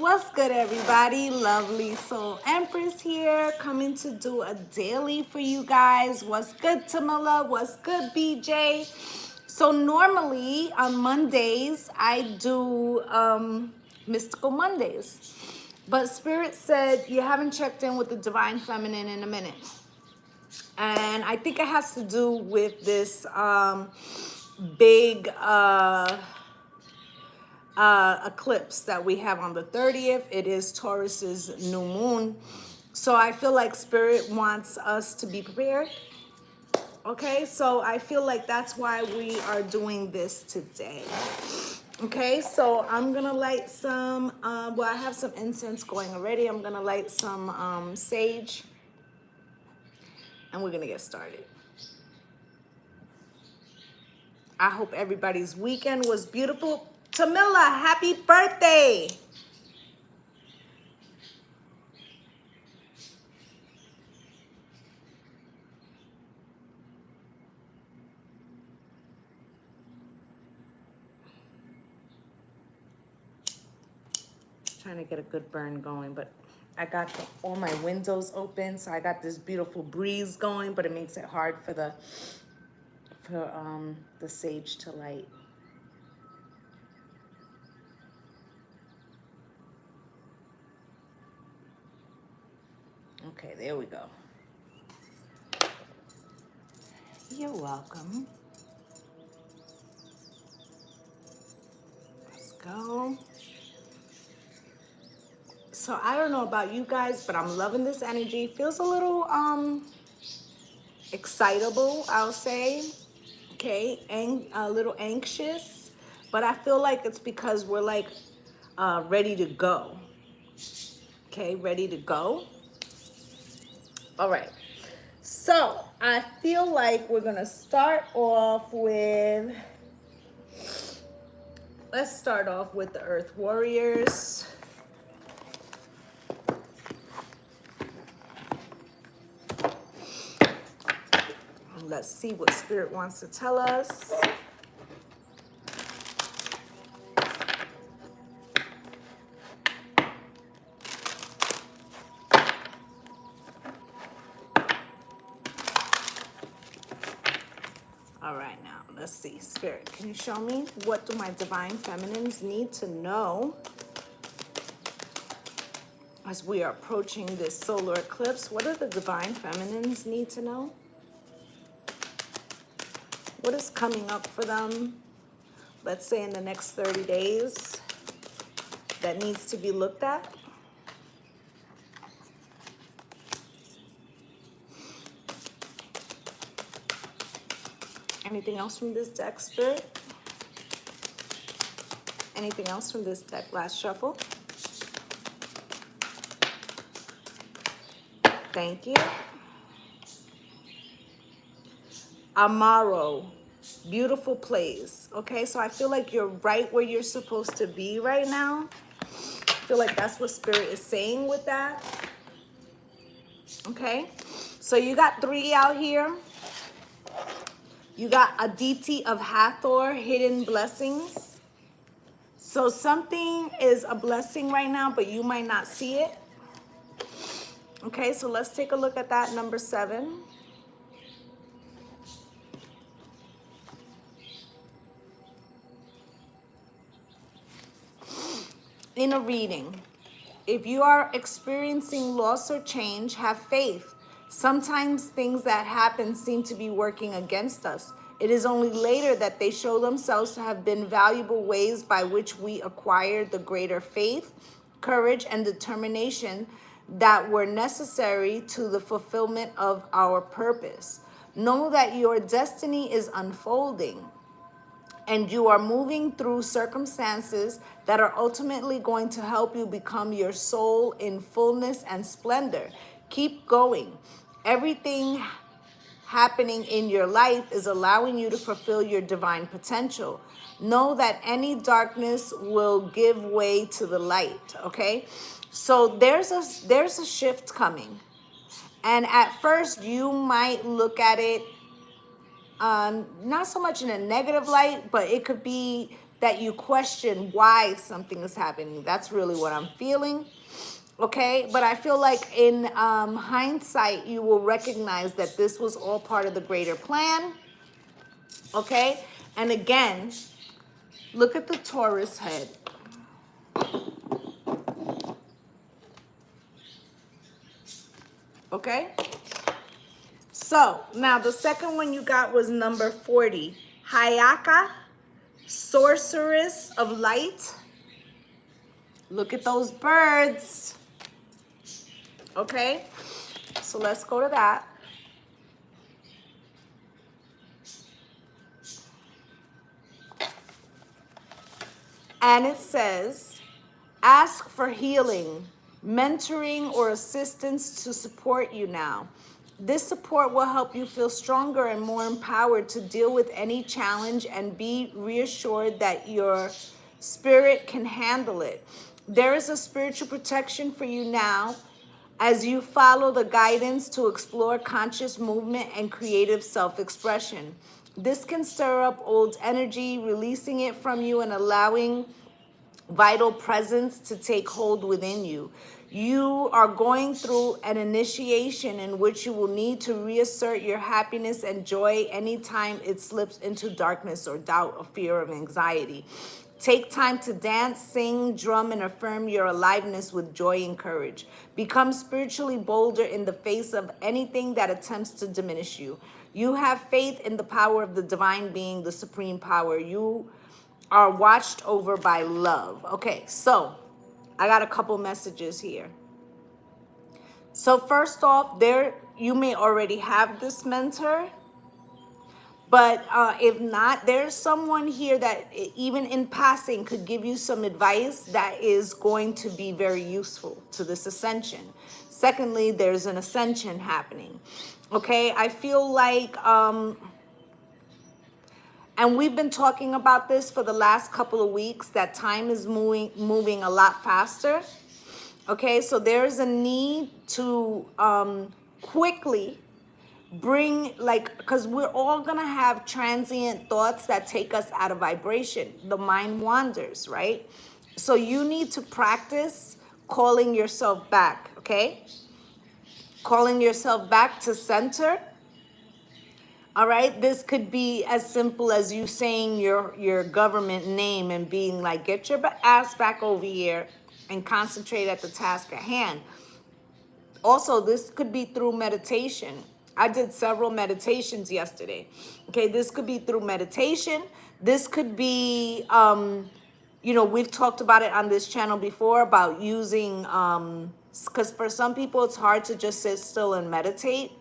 What's good, everybody? Lovely Soul Empress here, coming to do a daily for you guys. What's good, Tamila? What's good, BJ? So normally on Mondays, I do Mystical Mondays. But Spirit said you haven't checked in with the Divine Feminine in a minute. And I think it has to do with this big eclipse that we have on the 30th. It is Taurus's new moon. So I feel like Spirit wants us to be prepared. Okay, so I feel like that's why we are doing this today. Okay, so I'm gonna light some, well, I have some incense going already. I'm gonna light some sage and we're gonna get started. I hope everybody's weekend was beautiful. Tamila, happy birthday! Trying to get a good burn going, but I got all my windows open, so I got this beautiful breeze going, but it makes it hard for the sage to light. Okay, there we go. You're welcome. Let's go. So I don't know about you guys, but I'm loving this energy. Feels a little excitable, I'll say. Okay, and a little anxious, but I feel like it's because we're like ready to go. Okay, ready to go. All right, so I feel like we're gonna start off with, let's start off with the Earth Warriors. Let's see what Spirit wants to tell us. All right, now let's see. Spirit, can you show me what do my Divine Feminines need to know as we are approaching this solar eclipse? What do the Divine Feminines need to know? What is coming up for them, let's say in the next 30 days, that needs to be looked at? Anything else from this deck, Spirit? Anything else from this deck? Last shuffle. Thank you. Amaro, beautiful place. Okay, so I feel like you're right where you're supposed to be right now. I feel like that's what Spirit is saying with that. Okay, so you got 3 out here. You got Aditi of Hathor, hidden blessings. So something is a blessing right now, but you might not see it. Okay, so let's take a look at that, number 7. In a reading, if you are experiencing loss or change, have faith. Sometimes things that happen seem to be working against us. It is only later that they show themselves to have been valuable ways by which we acquired the greater faith, courage, and determination that were necessary to the fulfillment of our purpose. Know that your destiny is unfolding, and you are moving through circumstances that are ultimately going to help you become your soul in fullness and splendor. Keep going. Everything happening in your life is allowing you to fulfill your divine potential. Know that any darkness will give way to the light, okay? So there's a shift coming. And at first you might look at it not so much in a negative light, but it could be that you question why something is happening. That's really what I'm feeling. Okay, but I feel like in hindsight, you will recognize that this was all part of the greater plan. Okay, and again, look at the Taurus head. Okay, so now the second one you got was number 40, Hayaka, sorceress of light. Look at those birds. Okay, so let's go to that. And it says, ask for healing, mentoring, or assistance to support you now. This support will help you feel stronger and more empowered to deal with any challenge, and be reassured that your spirit can handle it. There is a spiritual protection for you now as you follow the guidance to explore conscious movement and creative self-expression. This can stir up old energy, releasing it from you and allowing vital presence to take hold within you. You are going through an initiation in which you will need to reassert your happiness and joy anytime it slips into darkness or doubt or fear or anxiety. Take time to dance, sing, drum, and affirm your aliveness with joy and courage. Become spiritually bolder in the face of anything that attempts to diminish you. You have faith in the power of the divine being, the supreme power. You are watched over by love. Okay, so I got a couple messages here. So first off, you may already have this mentor. But if not, there's someone here that even in passing could give you some advice that is going to be very useful to this ascension. Secondly, there's an ascension happening. Okay, I feel like, and we've been talking about this for the last couple of weeks, that time is moving a lot faster. Okay, so there's a need to quickly bring, because we're all gonna have transient thoughts that take us out of vibration. The mind wanders, right? So you need to practice calling yourself back. Okay, calling yourself back to center. All right, this could be as simple as you saying your government name and being like, get your ass back over here and concentrate at the task at hand. Also, this could be through meditation. I did several meditations yesterday. Okay, this could be through meditation. This could be, we've talked about it on this channel before about using, because for some people it's hard to just sit still and meditate.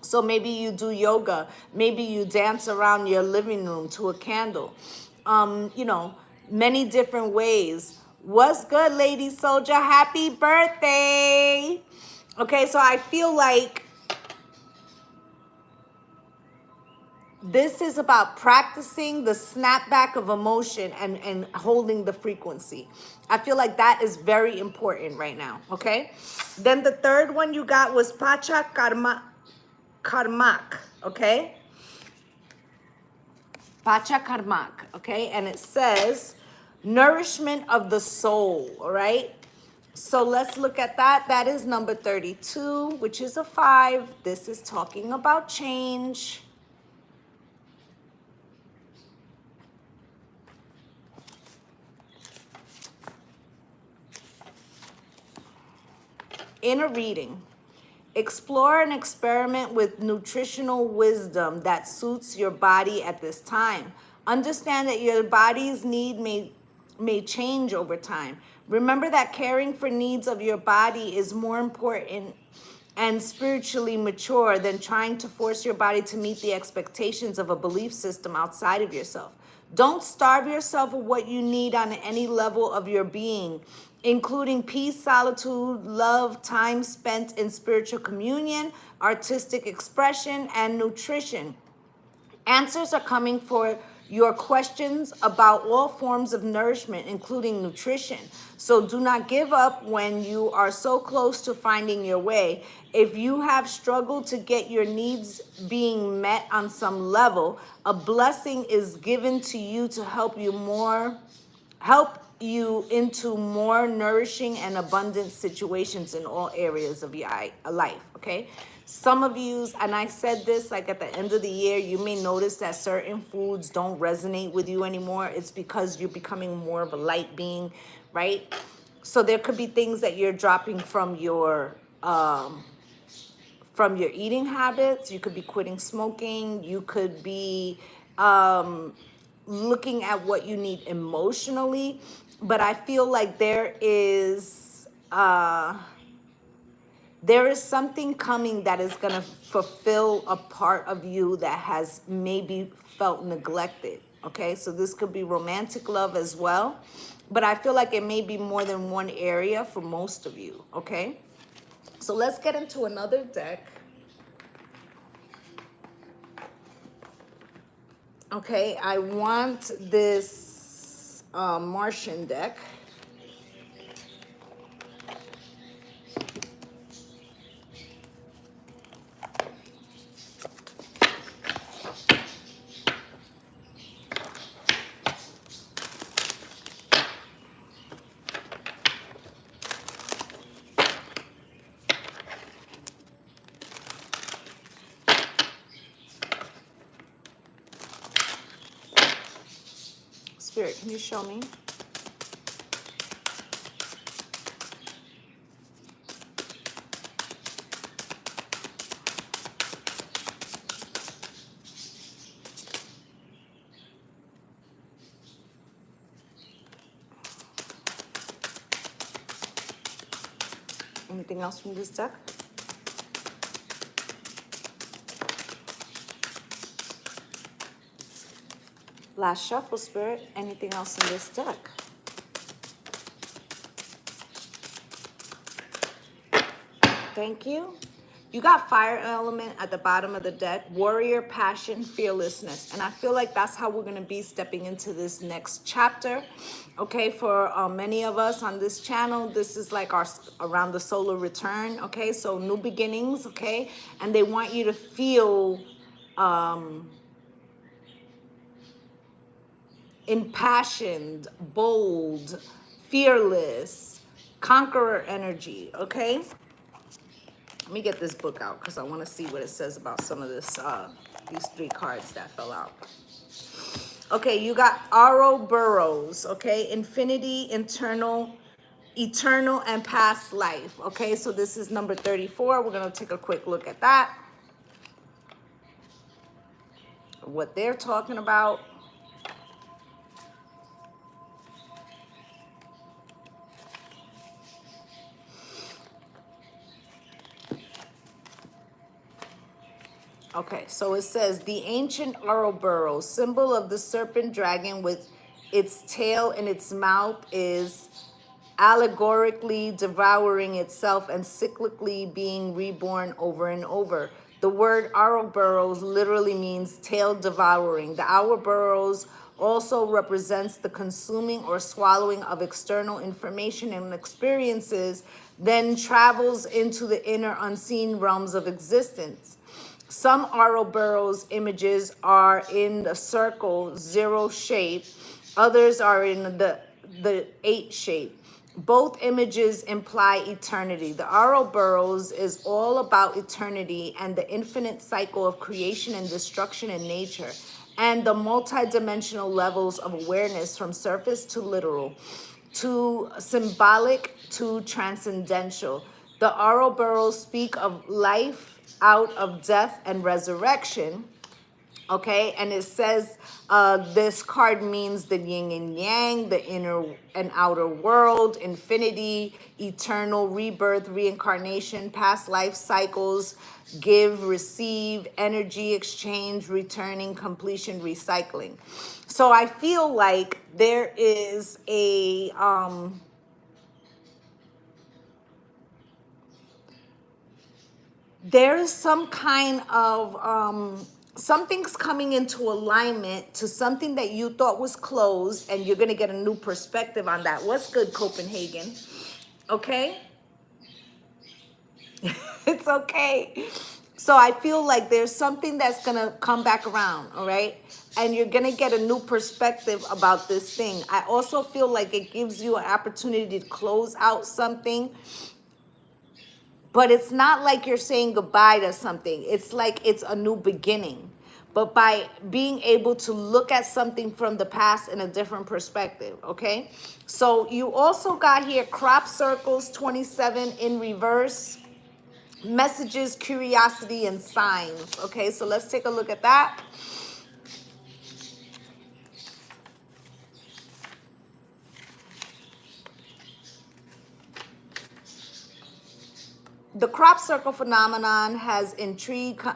So maybe you do yoga. Maybe you dance around your living room to a candle. Many different ways. What's good, Lady Soldier? Happy birthday. Okay, so I feel like this is about practicing the snapback of emotion and holding the frequency. I feel like that is very important right now, okay? Then the third one you got was Pacha Karmak, okay? Pacha Karmak, okay? And it says, nourishment of the soul, all right? So let's look at that. That is number 32, which is a 5. This is talking about change. In a reading, explore and experiment with nutritional wisdom that suits your body at this time. Understand that your body's need may change over time. Remember that caring for needs of your body is more important and spiritually mature than trying to force your body to meet the expectations of a belief system outside of yourself. Don't starve yourself of what you need on any level of your being, including peace, solitude, love, time spent in spiritual communion, artistic expression, and nutrition. Answers are coming for your questions about all forms of nourishment, including nutrition. So do not give up when you are so close to finding your way. If you have struggled to get your needs being met on some level, a blessing is given to you to help you into more nourishing and abundant situations in all areas of your life, okay? Some of you, and I said this like at the end of the year, you may notice that certain foods don't resonate with you anymore. It's because you're becoming more of a light being, right? So there could be things that you're dropping from your eating habits. You could be quitting smoking. You could be looking at what you need emotionally. But I feel like there is something coming that is going to fulfill a part of you that has maybe felt neglected. Okay, so this could be romantic love as well. But I feel like it may be more than one area for most of you. Okay, so let's get into another deck. Okay, I want this Martian deck. Spirit, can you show me? Anything else from this deck? Last shuffle, Spirit. Anything else in this deck? Thank you. You got fire element at the bottom of the deck, warrior, passion, fearlessness. And I feel like that's how we're going to be stepping into this next chapter. Okay, for many of us on this channel, this is like our around the solar return. Okay, so new beginnings. Okay, and they want you to feel impassioned, bold, fearless, conqueror energy. Okay, let me get this book out because I want to see what it says about some of this these three cards that fell out. Okay, you got Ouroboros. Okay, infinity, eternal, and past life. Okay, so this is number 34. We're going to take a quick look at that, what they're talking about. Okay, so it says the ancient Ouroboros, symbol of the serpent dragon with its tail in its mouth, is allegorically devouring itself and cyclically being reborn over and over. The word Ouroboros literally means tail devouring. The Ouroboros also represents the consuming or swallowing of external information and experiences, then travels into the inner unseen realms of existence. Some Ouroboros images are in the circle 0 shape. Others are in the 8 shape. Both images imply eternity. The Ouroboros is all about eternity and the infinite cycle of creation and destruction in nature, and the multidimensional levels of awareness from surface to literal, to symbolic to transcendental. The Ouroboros speak of life out of death and resurrection. Okay, and it says this card means the yin and yang, the inner and outer world, infinity, eternal, rebirth, reincarnation, past life cycles, give, receive, energy exchange, returning, completion, recycling. So I feel like there is some kind of something's coming into alignment to something that you thought was closed, and you're going to get a new perspective on that. What's good, Copenhagen? Okay. It's okay. So I feel like there's something that's going to come back around, all right? And you're going to get a new perspective about this thing. I also feel like it gives you an opportunity to close out something, but it's not like you're saying goodbye to something. It's like it's a new beginning. But by being able to look at something from the past in a different perspective, okay? So you also got here crop circles 27 in reverse. Messages, curiosity, and signs. Okay, so let's take a look at that. The crop circle phenomenon has intrigued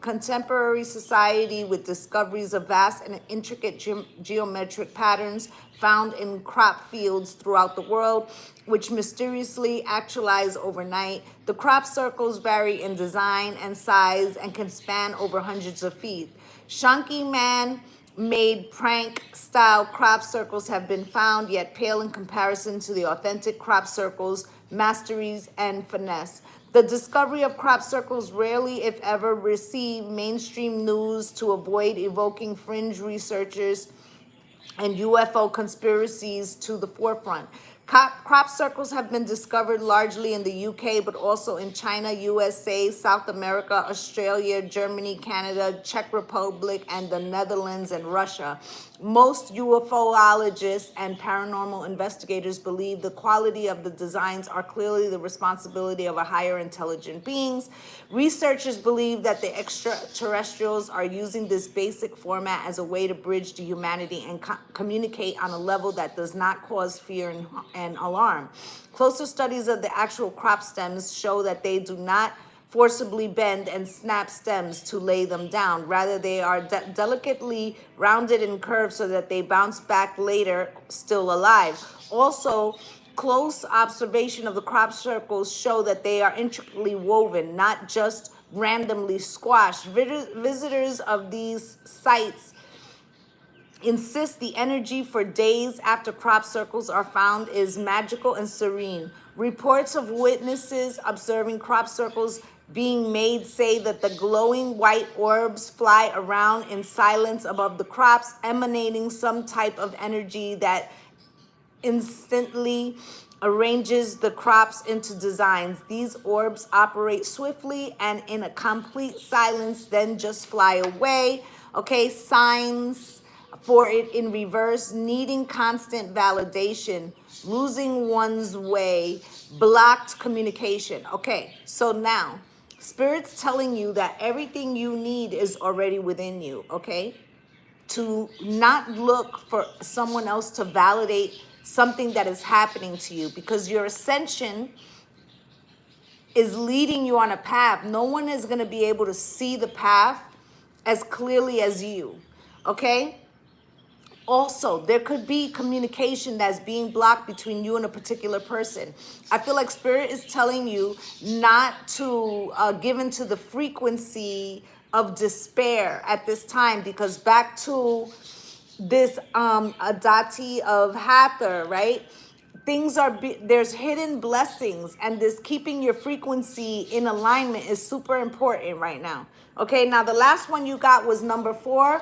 contemporary society with discoveries of vast and intricate geometric patterns found in crop fields throughout the world, which mysteriously actualize overnight. The crop circles vary in design and size and can span over hundreds of feet. Shanky man made prank style crop circles have been found, yet pale in comparison to the authentic crop circles, masteries, and finesse. The discovery of crop circles rarely, if ever, receive mainstream news to avoid evoking fringe researchers and UFO conspiracies to the forefront. Crop circles have been discovered largely in the UK, but also in China, USA, South America, Australia, Germany, Canada, Czech Republic, and the Netherlands and Russia. Most UFOologists and paranormal investigators believe the quality of the designs are clearly the responsibility of a higher intelligent beings. Researchers believe that the extraterrestrials are using this basic format as a way to bridge to humanity and communicate on a level that does not cause fear and alarm. Closer studies of the actual crop stems show that they do not forcibly bend and snap stems to lay them down. Rather, they are delicately rounded and curved so that they bounce back later, still alive. Also, close observation of the crop circles show that they are intricately woven, not just randomly squashed. Visitors of these sites insist the energy for days after crop circles are found is magical and serene. Reports of witnesses observing crop circles being made say that the glowing white orbs fly around in silence above the crops, emanating some type of energy that instantly arranges the crops into designs. These orbs operate swiftly and in a complete silence, then just fly away. Okay, signs for it in reverse: needing constant validation, losing one's way, blocked communication. Okay, so now Spirit's telling you that everything you need is already within you, okay? To not look for someone else to validate something that is happening to you, because your ascension is leading you on a path. No one is going to be able to see the path as clearly as you, okay? Also, there could be communication that's being blocked between you and a particular person. I feel like Spirit is telling you not to give into the frequency of despair at this time, because back to this Adati of Hathor, right? Things are, there's hidden blessings, and this keeping your frequency in alignment is super important right now. Okay, now the last one you got was number 4,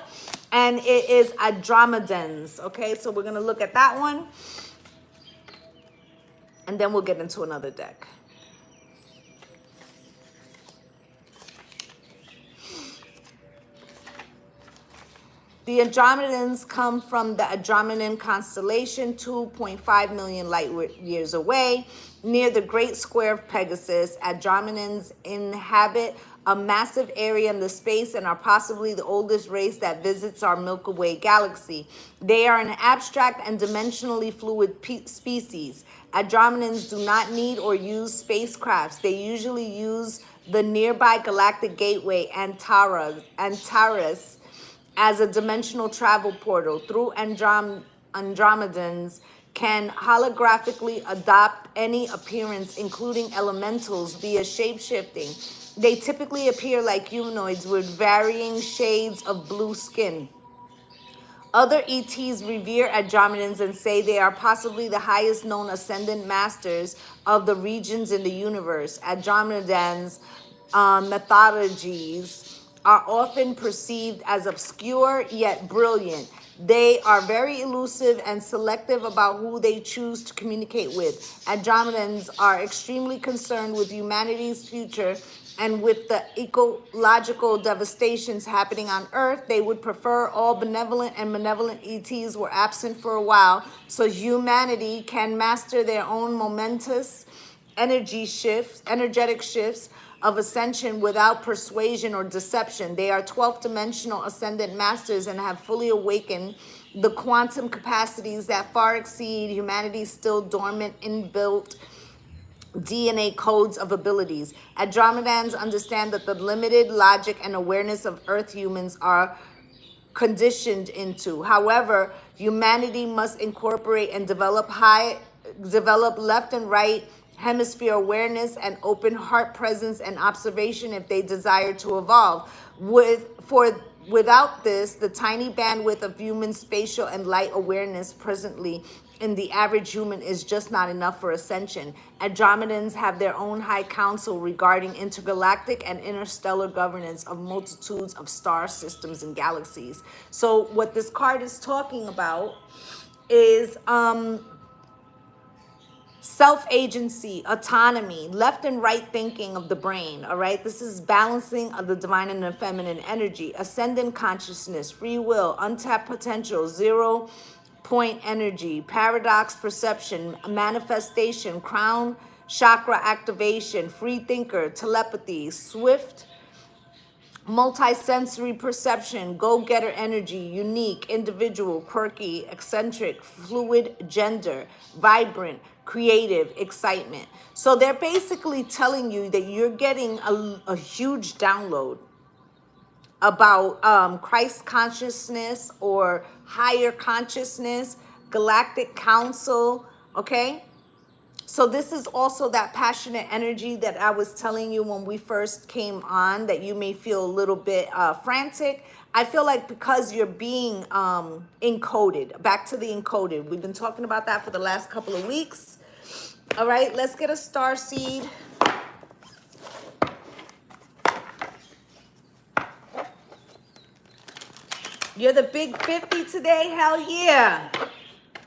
and it is Andromedans. Okay, so we're gonna look at that one, and then we'll get into another deck. The Andromedans come from the Andromedan constellation, 2.5 million light years away, near the Great Square of Pegasus. Andromedans inhabit a massive area in the space and are possibly the oldest race that visits our Milky Way galaxy. They are an abstract and dimensionally fluid species. Andromedans do not need or use spacecrafts. They usually use the nearby galactic gateway, Taurus, as a dimensional travel portal. Through Andromedans can holographically adopt any appearance, including elementals, via shapeshifting. They typically appear like humanoids with varying shades of blue skin. Other ETs revere Andromedans and say they are possibly the highest known ascendant masters of the regions in the universe. Andromedans' methodologies are often perceived as obscure yet brilliant. They are very elusive and selective about who they choose to communicate with. Andromedans are extremely concerned with humanity's future and with the ecological devastations happening on Earth. They would prefer all benevolent and malevolent ETs were absent for a while so humanity can master their own momentous energetic shifts of ascension without persuasion or deception. They are 12th dimensional ascendant masters and have fully awakened the quantum capacities that far exceed humanity's still dormant inbuilt DNA codes of abilities. Andromedans understand that the limited logic and awareness of Earth humans are conditioned into. However, humanity must incorporate and develop left and right hemisphere awareness and open heart presence and observation if they desire to evolve. Without this, the tiny bandwidth of human spatial and light awareness presently in the average human is just not enough for ascension. Andromedans have their own high council regarding intergalactic and interstellar governance of multitudes of star systems and galaxies. So what this card is talking about is self-agency, autonomy, left and right thinking of the brain, all right? This is balancing of the divine and the feminine energy, ascendant consciousness, free will, untapped potential, 0 point energy, paradox perception, manifestation, crown chakra activation, free thinker, telepathy, swift multi-sensory perception, go-getter energy, unique, individual, quirky, eccentric, fluid gender, vibrant, creative, excitement. So they're basically telling you that you're getting a huge download about Christ consciousness or higher consciousness, galactic council, okay? So this is also that passionate energy that I was telling you when we first came on, that you may feel a little bit frantic. I feel like because you're being encoded, back to the encoded. We've been talking about that for the last couple of weeks. All right, let's get a star seed. You're the big 50 today? Hell yeah.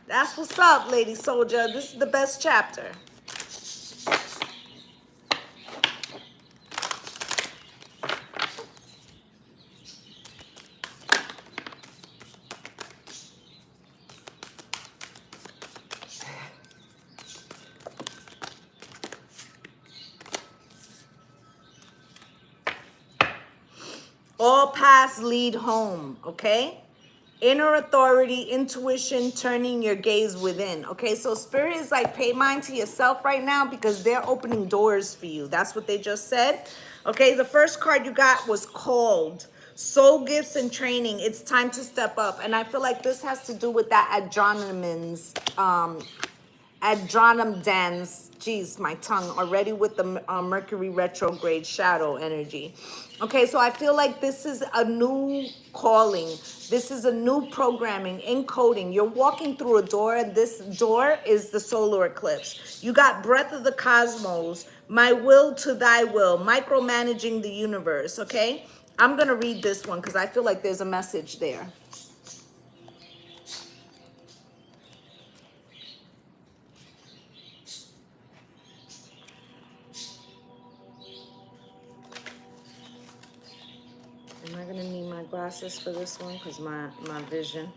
That's what's up, Lady Soldier. This is the best chapter. All paths lead home, okay? Inner authority, intuition, turning your gaze within. Okay, so Spirit is like, pay mind to yourself right now because they're opening doors for you. That's what they just said. Okay, the first card you got was called. Soul gifts and training. It's time to step up. And I feel like this has to do with that Andromedans, geez, my tongue already with the Mercury retrograde shadow energy. Okay, so I feel like this is a new calling. This is a new programming, encoding. You're walking through a door, and this door is the solar eclipse. You got breath of the cosmos, my will to thy will, micromanaging the universe, okay? I'm going to read this one because I feel like there's a message there. Am I gonna need my glasses for this one? Because my vision.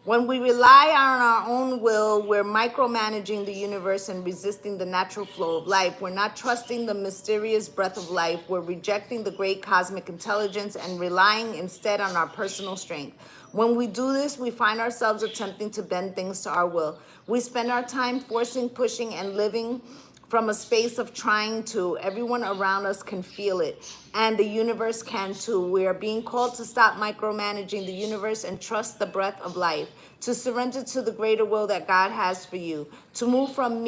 When we rely on our own will, we're micromanaging the universe and resisting the natural flow of life. We're not trusting the mysterious breath of life. We're rejecting the great cosmic intelligence and relying instead on our personal strength. When we do this, we find ourselves attempting to bend things to our will. We spend our time forcing, pushing, and living from a space of trying to. Everyone around us can feel it, and the universe can too. We are being called to stop micromanaging the universe and trust the breath of life, to surrender to the greater will that God has for you, to move from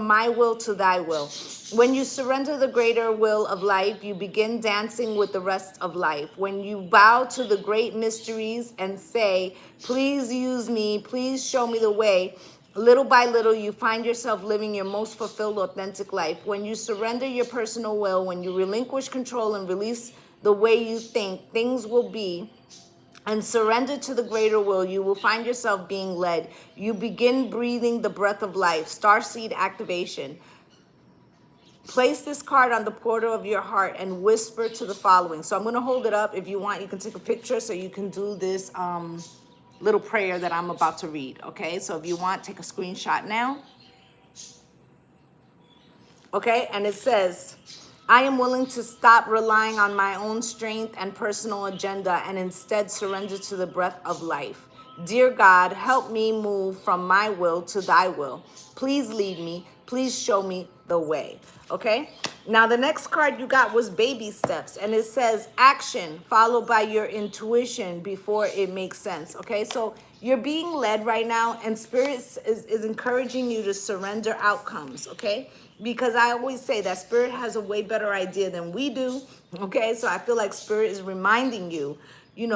my will to thy will. When you surrender the greater will of life, you begin dancing with the rest of life. When you bow to the great mysteries and say, please use me, please show me the way, little by little, you find yourself living your most fulfilled, authentic life. When you surrender your personal will, when you relinquish control and release the way you think things will be, and surrender to the greater will, you will find yourself being led. You begin breathing the breath of life. Starseed activation. Place this card on the portal of your heart and whisper to the following. So I'm going to hold it up. If you want, you can take a picture so you can do this little prayer that I'm about to read. Okay, so if you want, take a screenshot now. Okay, and it says, I am willing to stop relying on my own strength and personal agenda and instead surrender to the breath of life. Dear God, help me move from my will to thy will. Please lead me. Please show me the way. Okay, now the next card you got was baby steps, and it says action followed by your intuition before it makes sense. Okay, so you're being led right now, and Spirit is encouraging you to surrender outcomes. Okay, because I always say that Spirit has a way better idea than we do. Okay, so I feel like Spirit is reminding you, to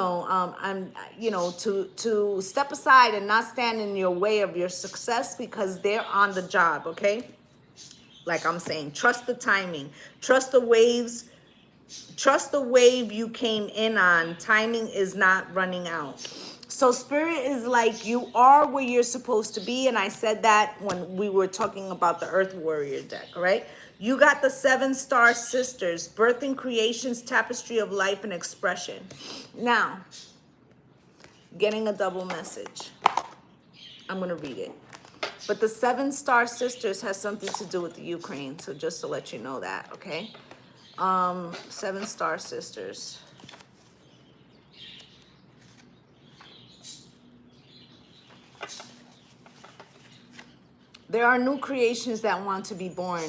step aside and not stand in your way of your success, because they're on the job. Okay, like I'm saying, trust the timing, trust the waves, trust the wave you came in on. Timing is not running out. So Spirit is like, you are where you're supposed to be. And I said that when we were talking about the Earth Warrior deck, right? You got the 7-star sisters, birthing creation's tapestry of life and expression. Now, getting a double message. I'm going to read it. But the 7-star sisters has something to do with the Ukraine. So just to let you know that, okay? 7-star sisters. There are new creations that want to be born,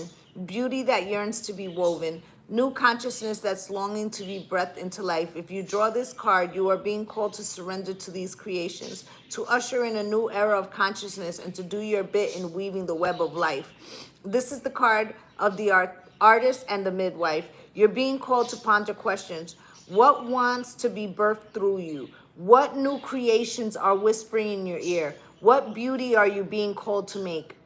beauty that yearns to be woven, new consciousness that's longing to be breathed into life. If you draw this card, you are being called to surrender to these creations, to usher in a new era of consciousness, and to do your bit in weaving the web of life. This is the card of the artist and the midwife. You're being called to ponder questions. What wants to be birthed through you? What new creations are whispering in your ear? What beauty are you being called to make?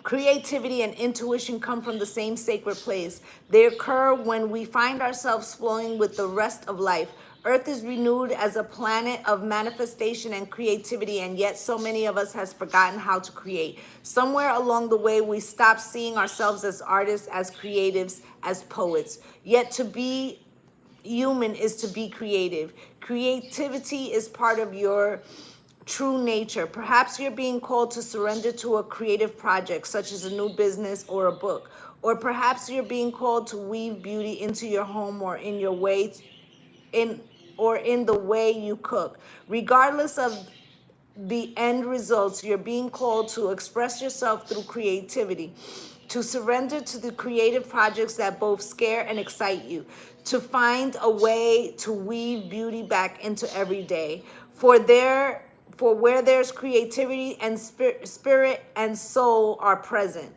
Creativity and intuition come from the same sacred place. They occur when we find ourselves flowing with the rest of life. Earth is renewed as a planet of manifestation and creativity, and yet so many of us has forgotten how to create. Somewhere along the way, we stopped seeing ourselves as artists, as creatives, as poets. Yet to be human is to be creative. Creativity is part of your true nature. Perhaps you're being called to surrender to a creative project, such as a new business or a book. Or perhaps you're being called to weave beauty into your home or in your way, in the way you cook. Regardless of the end results, you're being called to express yourself through creativity, to surrender to the creative projects that both scare and excite you, to find a way to weave beauty back into every day. For where there's creativity and spirit and soul are present.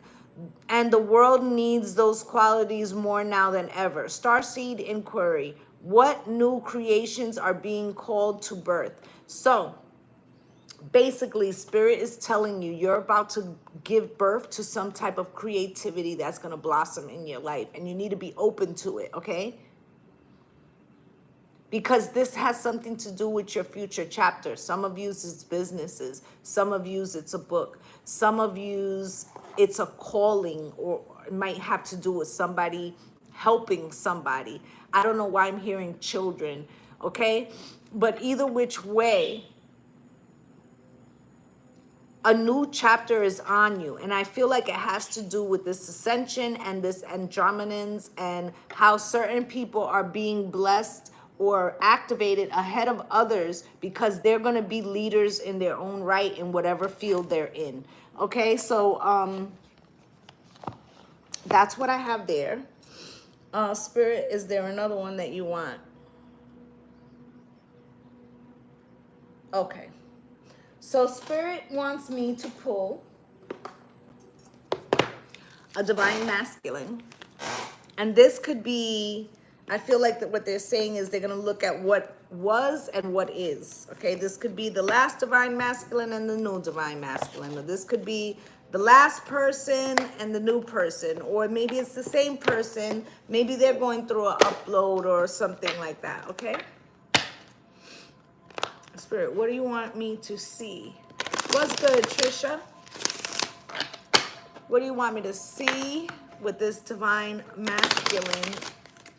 And the world needs those qualities more now than ever. Starseed inquiry. What new creations are being called to birth? So basically, Spirit is telling you you're about to give birth to some type of creativity that's going to blossom in your life. And you need to be open to it, okay? Because this has something to do with your future chapter. Some of you it's businesses. Some of you it's a book. Some of you it's a calling, or it might have to do with somebody helping somebody. I don't know why I'm hearing children, okay? But either which way, a new chapter is on you. And I feel like it has to do with this ascension and this Andromedans and how certain people are being blessed or activated ahead of others because they're going to be leaders in their own right in whatever field they're in. Okay, so That's what I have there. Spirit, is there another one that you want? Okay. So Spirit wants me to pull a divine masculine. And this could be, I feel like that what they're saying is they're going to look at what was and what is. Okay, this could be the last divine masculine and the new divine masculine. Or this could be the last person and the new person. Or maybe it's the same person. Maybe they're going through an upload or something like that. Okay? Spirit, what do you want me to see? What's good, Trisha? What do you want me to see with this divine masculine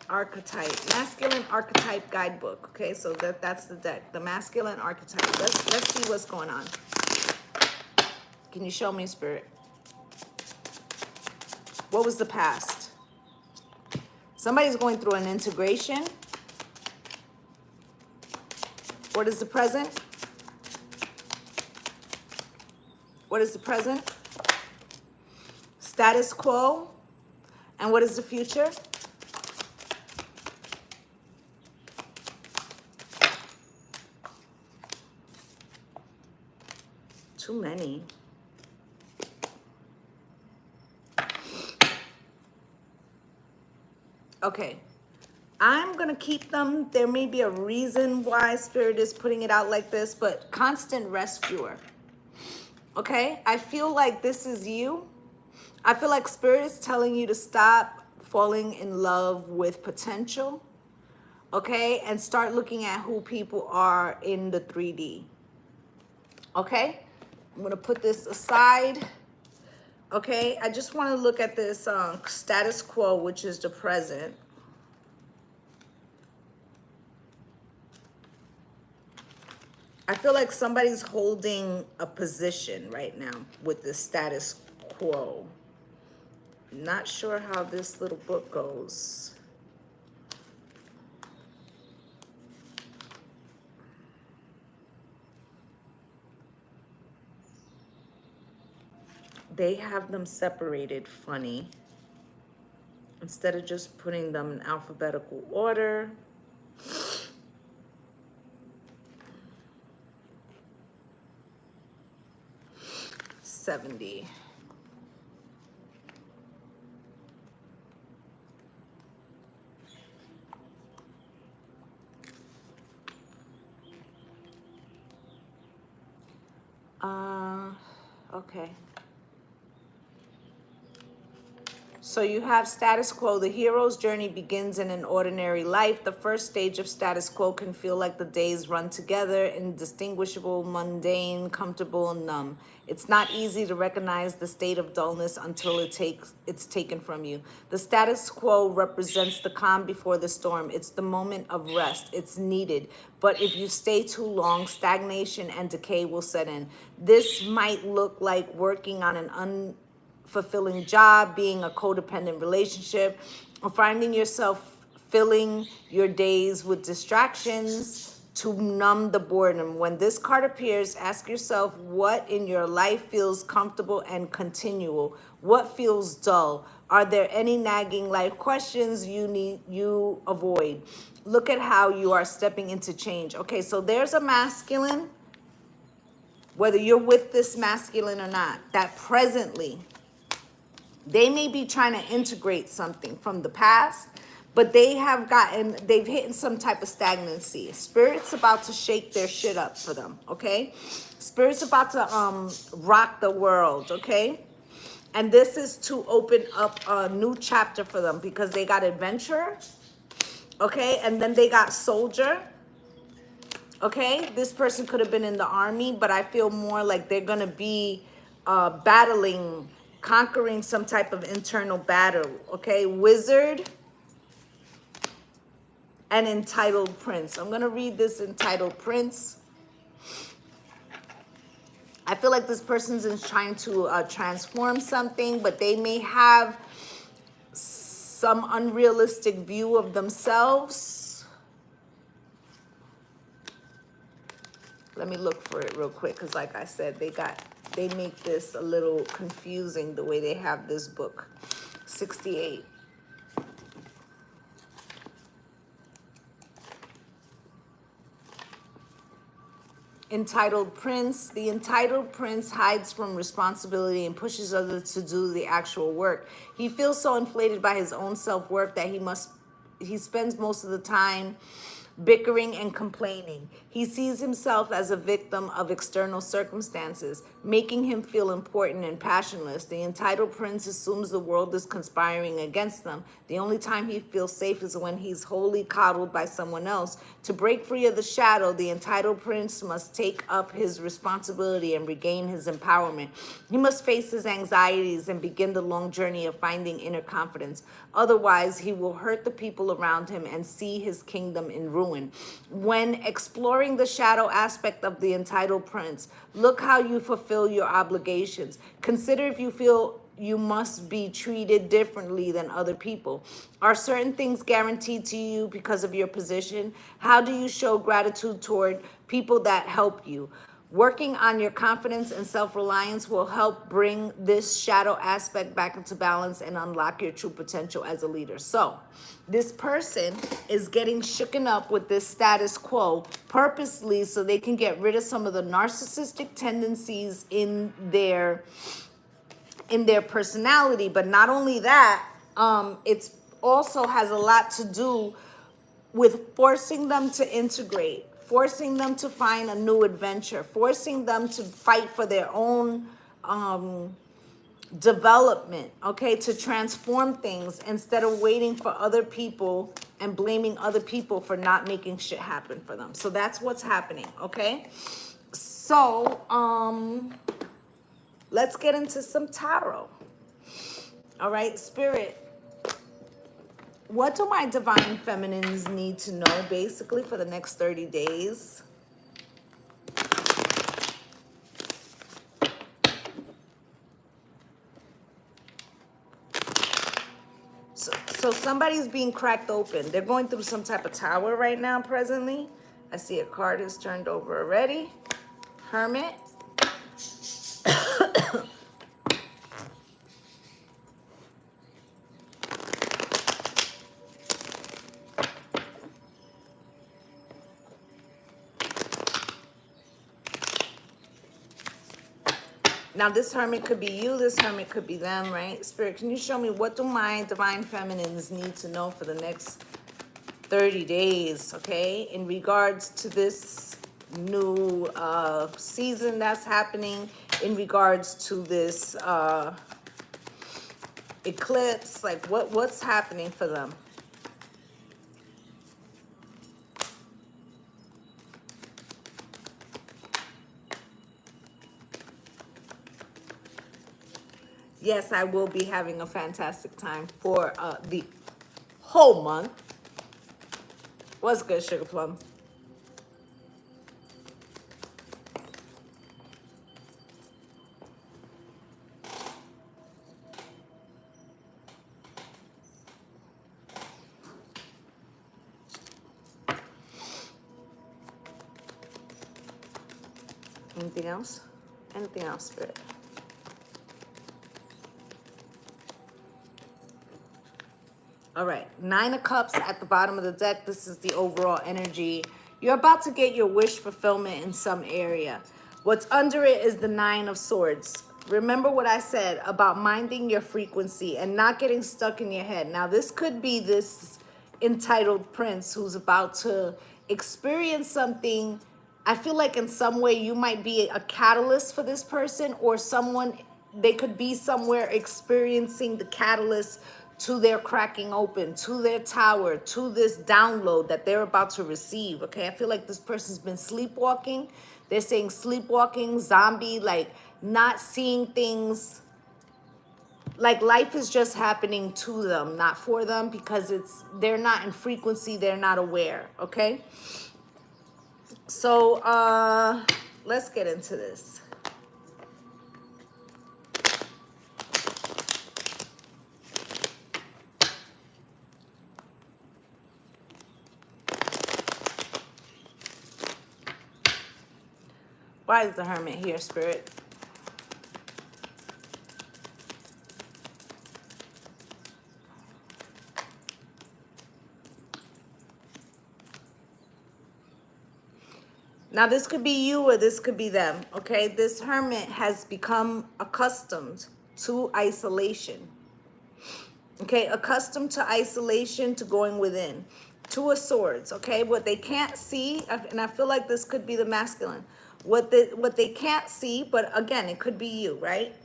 archetype? Masculine archetype guidebook. Okay, so that's the deck. The masculine archetype. Let's see what's going on. Can you show me, Spirit? What was the past? Somebody's going through an integration. What is the present? What is the present? Status quo. And what is the future? Too many. Okay. I'm going to keep them. There may be a reason why Spirit is putting it out like this, but constant rescuer. Okay? I feel like this is you. I feel like Spirit is telling you to stop falling in love with potential, okay? And start looking at who people are in the 3D, okay? I'm going to put this aside, okay? I just want to look at this status quo, which is the present. I feel like somebody's holding a position right now with the status quo. Not sure how this little book goes. They have them separated funny. Instead of just putting them in alphabetical order. $70. Okay. So you have status quo. The hero's journey begins in an ordinary life. The first stage of status quo can feel like the days run together, indistinguishable, mundane, comfortable, and numb. It's not easy to recognize the state of dullness until it's taken from you. The status quo represents the calm before the storm. It's the moment of rest. It's needed. But if you stay too long, stagnation and decay will set in. This might look like working on an fulfilling job, being a codependent relationship, or finding yourself filling your days with distractions to numb the boredom. When this card appears, ask yourself what in your life feels comfortable and continual. What feels dull? Are there any nagging life questions you avoid? Look at how you are stepping into change. Okay, so there's a masculine, whether you're with this masculine or not, that presently they may be trying to integrate something from the past, but they've hit some type of stagnancy. Spirit's about to shake their shit up for them, okay? Spirit's about to rock the world, okay? And this is to open up a new chapter for them because they got adventurer, okay? And then they got soldier, okay? This person could have been in the army, but I feel more like they're gonna be battling, conquering some type of internal battle, okay? Wizard and entitled prince. I'm gonna read this entitled prince. I feel like this person's trying to transform something, but they may have some unrealistic view of themselves. Let me look for it real quick, because like I said, they make this a little confusing the way they have this book. 68. Entitled prince. The entitled prince hides from responsibility and pushes others to do the actual work. He feels so inflated by his own self-worth that he spends most of the time bickering and complaining. He sees himself as a victim of external circumstances, making him feel important and passionless. The entitled prince assumes the world is conspiring against them. The only time he feels safe is when he's wholly coddled by someone else. To break free of the shadow, the entitled prince must take up his responsibility and regain his empowerment. He must face his anxieties and begin the long journey of finding inner confidence. Otherwise, he will hurt the people around him and see his kingdom in ruin. When exploring the shadow aspect of the entitled prince, look how you fulfill your obligations. Consider if you feel you must be treated differently than other people. Are certain things guaranteed to you because of your position? How do you show gratitude toward people that help you? Working on your confidence and self-reliance will help bring this shadow aspect back into balance and unlock your true potential as a leader. So this person is getting shooken up with this status quo purposely so they can get rid of some of the narcissistic tendencies in their personality. But not only that, it's also has a lot to do with forcing them to integrate, forcing them to find a new adventure, forcing them to fight for their own development, okay, to transform things instead of waiting for other people and blaming other people for not making shit happen for them. So that's what's happening, okay? So, let's get into some tarot. All right, Spirit, what do my divine feminines need to know basically for the next 30 days? So somebody's being cracked open. They're going through some type of tower right now presently. I see a card is turned over already. Hermit. Now, this hermit could be you, this hermit could be them, right? Spirit, can you show me what do my divine feminines need to know for the next 30 days, okay? In regards to this new season that's happening, in regards to this eclipse, like what's happening for them? Yes, I will be having a fantastic time for the whole month. What's good, Sugar Plum? Anything else? Anything else, Spirit? All right, 9 of Cups at the bottom of the deck. This is the overall energy. You're about to get your wish fulfillment in some area. What's under it is the 9 of Swords. Remember what I said about minding your frequency and not getting stuck in your head. Now, this could be this entitled prince who's about to experience something. I feel like in some way you might be a catalyst for this person, or someone, they could be somewhere experiencing the catalyst to their cracking open, to their tower, to this download that they're about to receive, okay? I feel like this person's been sleepwalking. They're saying sleepwalking, zombie, like not seeing things, like life is just happening to them, not for them, because they're not in frequency, they're not aware, okay? So let's get into this. Why is the Hermit here, Spirit? Now, this could be you or this could be them, okay? This hermit has become accustomed to isolation, okay? Accustomed to isolation, to going within. Two of Swords, okay? What they can't see, and I feel like this could be the masculine. What they can't see, but again, it could be you, right?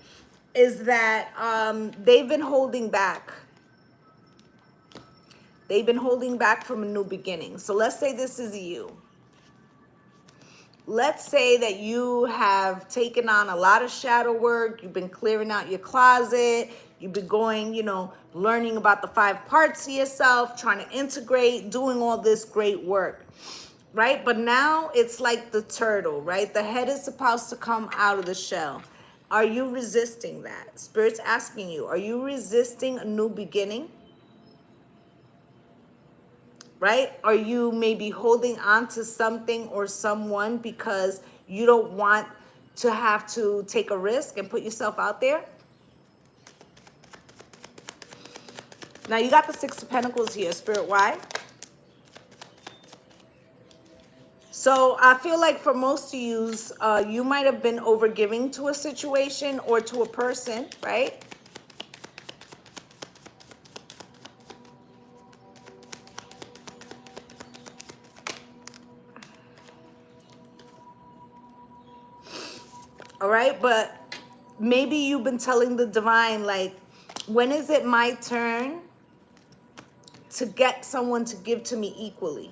Is that they've been holding back. They've been holding back from a new beginning. So let's say this is you. Let's say that you have taken on a lot of shadow work. You've been clearing out your closet. You've been going, you know, learning about the 5 parts of yourself, trying to integrate, doing all this great work, right? But now it's like the turtle, right? The head is supposed to come out of the shell. Are you resisting that? Spirit's asking you, are you resisting a new beginning? Right? Are you maybe holding on to something or someone because you don't want to have to take a risk and put yourself out there? Now you got the 6 of Pentacles here, Spirit. Why? So I feel like for most of you, you might have been overgiving to a situation or to a person, right? All right, but maybe you've been telling the divine, like, when is it my turn to get someone to give to me equally?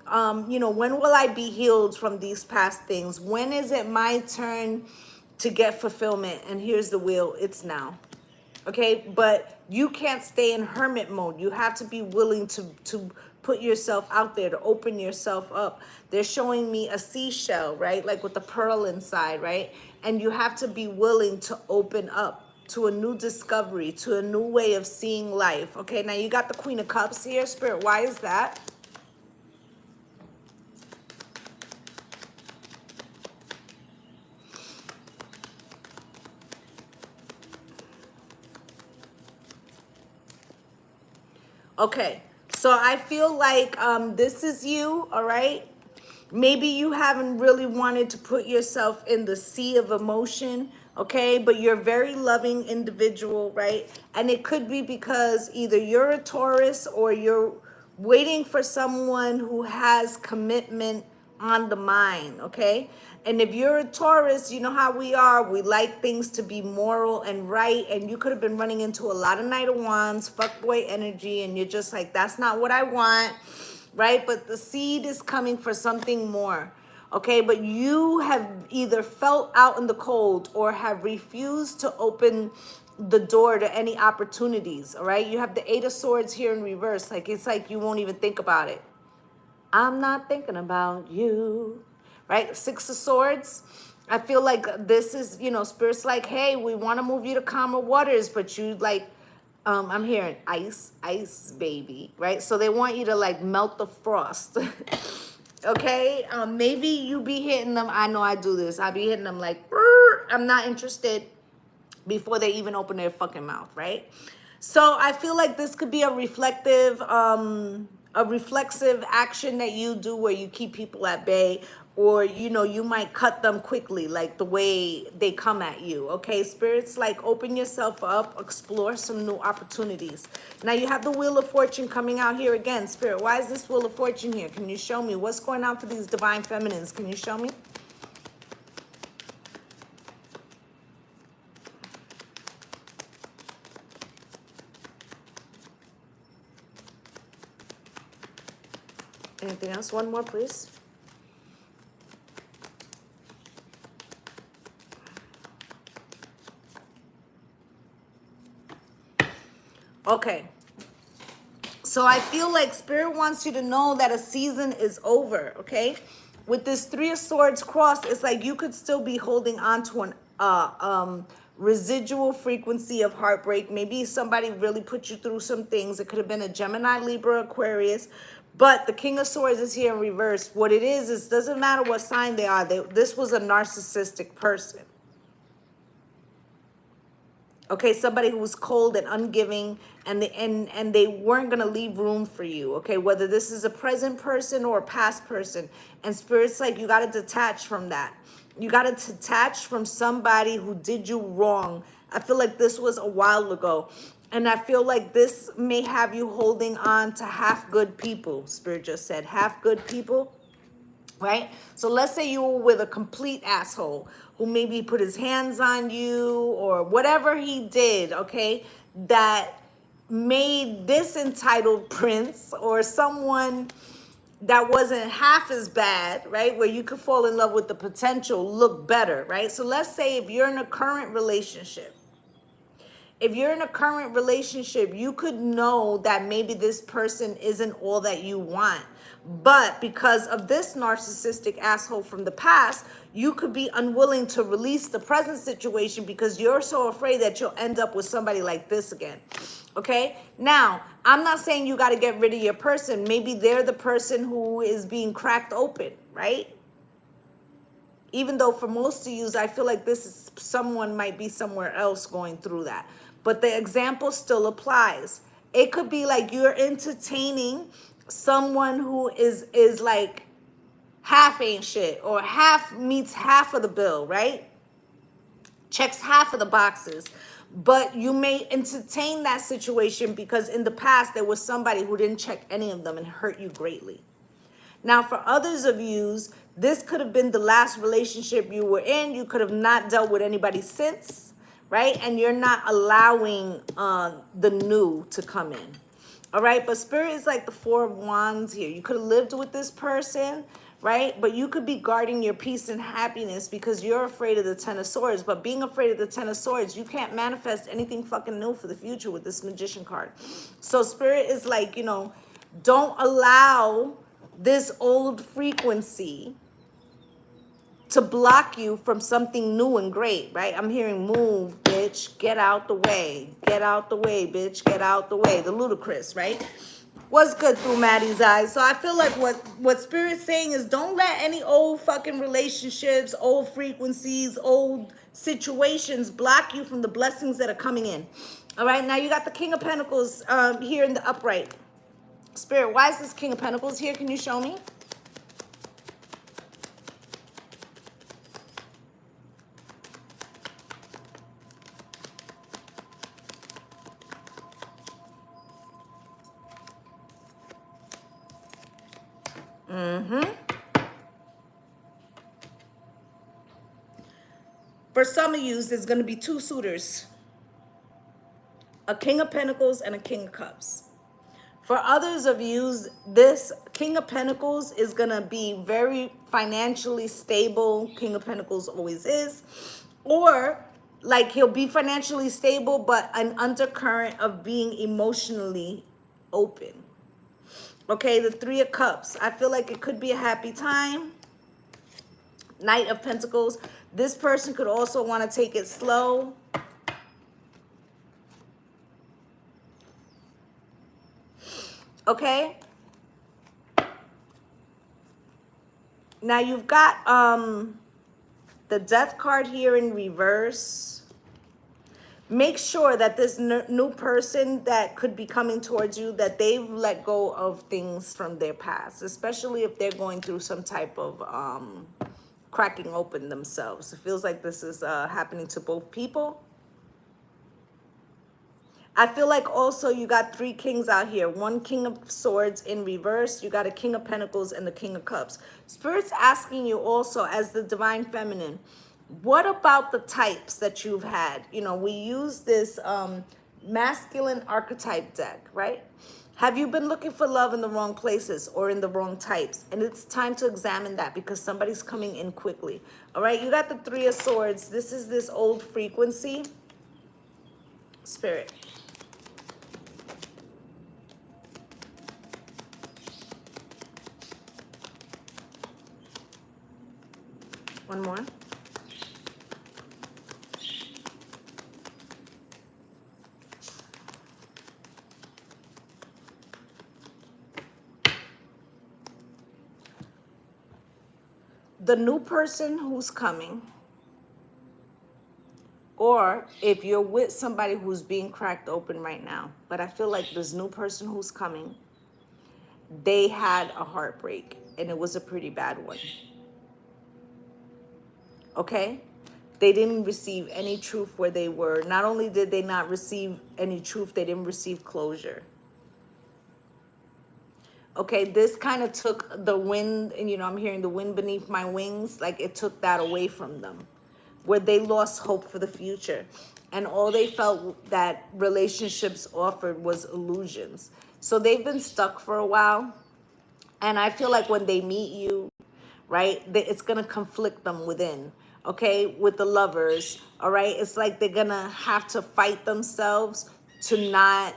You know, when will I be healed from these past things? When is it my turn to get fulfillment? And here's the wheel, it's now. Okay, but you can't stay in hermit mode. You have to be willing to put yourself out there, to open yourself up. They're showing me a seashell, right? Like with the pearl inside, right? And you have to be willing to open up to a new discovery, to a new way of seeing life. Okay, now you got the Queen of Cups here, Spirit. Why is that? Okay, so I feel like this is you, all right? Maybe you haven't really wanted to put yourself in the sea of emotion, okay? But you're a very loving individual, right? And it could be because either you're a Taurus or you're waiting for someone who has commitment on the mind, okay? And if you're a Taurus, you know how we are. We like things to be moral and right. And you could have been running into a lot of Knight of Wands, fuckboy energy, and you're just like, that's not what I want, right? But the seed is coming for something more, okay? But you have either felt out in the cold or have refused to open the door to any opportunities, all right? You have the 8 of Swords here in reverse. Like, it's like you won't even think about it. I'm not thinking about you, right? 6 of Swords. I feel like this is, you know, Spirit's like, hey, we want to move you to calmer waters, but you like, I'm hearing ice, ice, baby, right? So they want you to like melt the frost. Okay, maybe you be hitting them. I know I do this. I be hitting them like, I'm not interested, before they even open their fucking mouth, right? So I feel like this could be a reflective action that you do where you keep people at bay, or, you know, you might cut them quickly, like the way they come at you, okay? Spirits, like, open yourself up, explore some new opportunities. Now you have the Wheel of Fortune coming out here again. Spirit, why is this Wheel of Fortune here? Can you show me what's going on for these divine feminines? Can you show me? Anything else? One more, please. Okay. So I feel like Spirit wants you to know that a season is over, okay? With this 3 of Swords cross, it's like you could still be holding on to an residual frequency of heartbreak. Maybe somebody really put you through some things. It could have been a Gemini, Libra, Aquarius. But the King of Swords is here in reverse. What it is doesn't matter what sign they are. This was a narcissistic person. Okay, somebody who was cold and ungiving, and they weren't going to leave room for you. Okay, whether this is a present person or a past person. And Spirit's like, you got to detach from that. You got to detach from somebody who did you wrong. I feel like this was a while ago. And I feel like this may have you holding on to half good people. Spirit just said half good people. Right? So let's say you were with a complete asshole who maybe put his hands on you or whatever he did, okay, that made this entitled prince or someone that wasn't half as bad, right? Where you could fall in love with the potential look better, right? So let's say if you're in a current relationship, you could know that maybe this person isn't all that you want. But because of this narcissistic asshole from the past, you could be unwilling to release the present situation because you're so afraid that you'll end up with somebody like this again. Okay? Now, I'm not saying you got to get rid of your person. Maybe they're the person who is being cracked open, right? Even though for most of you, I feel like this is someone might be somewhere else going through that. But the example still applies. It could be like you're entertaining someone who is like half ain't shit or half meets half of the bill, right? Checks half of the boxes. But you may entertain that situation because in the past there was somebody who didn't check any of them and hurt you greatly. Now, for others of you, this could have been the last relationship you were in. You could have not dealt with anybody since, right? And you're not allowing the new to come in. All right, but Spirit is like the Four of Wands here. You could have lived with this person, right? But you could be guarding your peace and happiness because you're afraid of the Ten of Swords. But being afraid of the Ten of Swords, you can't manifest anything fucking new for the future with this Magician card. So Spirit is like, don't allow this old frequency to block you from something new and great, right? I'm hearing move, bitch, get out the way. Get out the way, bitch, get out the way. The ludicrous, right? What's good through Maddie's eyes? So I feel like what Spirit's saying is don't let any old fucking relationships, old frequencies, old situations block you from the blessings that are coming in. All right, now you got the King of Pentacles here in the upright. Spirit, why is this King of Pentacles here? Can you show me? For some of you, there's going to be two suitors. A King of Pentacles and a King of Cups. For others of you, this King of Pentacles is going to be very financially stable. King of Pentacles always is. Or like he'll be financially stable, but an undercurrent of being emotionally open. Okay, the Three of Cups. I feel like it could be a happy time. Knight of Pentacles. This person could also want to take it slow. Okay. Now you've got the Death card here in reverse. Make sure that this new person that could be coming towards you, that they've let go of things from their past, especially if they're going through some type of cracking open themselves. It feels like this is happening to both people. I feel like also you got three kings out here. One King of Swords in reverse. You got a King of Pentacles and the King of Cups. Spirit's asking you also as the Divine Feminine, what about the types that you've had? We use this masculine archetype deck, right? Have you been looking for love in the wrong places or in the wrong types? And it's time to examine that because somebody's coming in quickly. All right, you got the Three of Swords. This is this old frequency. Spirit. One more. The new person who's coming Or if you're with somebody who's being cracked open right now, but I feel like this new person who's coming, they had a heartbreak and it was a pretty bad one. Okay? They didn't receive any truth where they were. Not only did they not receive any truth, they didn't receive closure. Okay, this kind of took the wind, and I'm hearing the wind beneath my wings, like it took that away from them, where they lost hope for the future. And all they felt that relationships offered was illusions. So they've been stuck for a while. And I feel like when they meet you, right, it's going to conflict them within. Okay, with the Lovers, all right, it's like they're going to have to fight themselves to not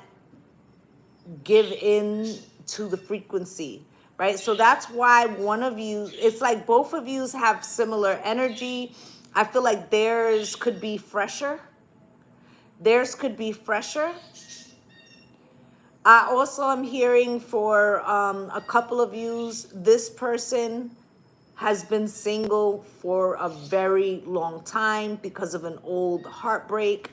give in to the frequency, right? So that's why one of you, it's like both of yous have similar energy. I feel like theirs could be fresher. Theirs could be fresher. I also am hearing for a couple of yous, this person has been single for a very long time because of an old heartbreak,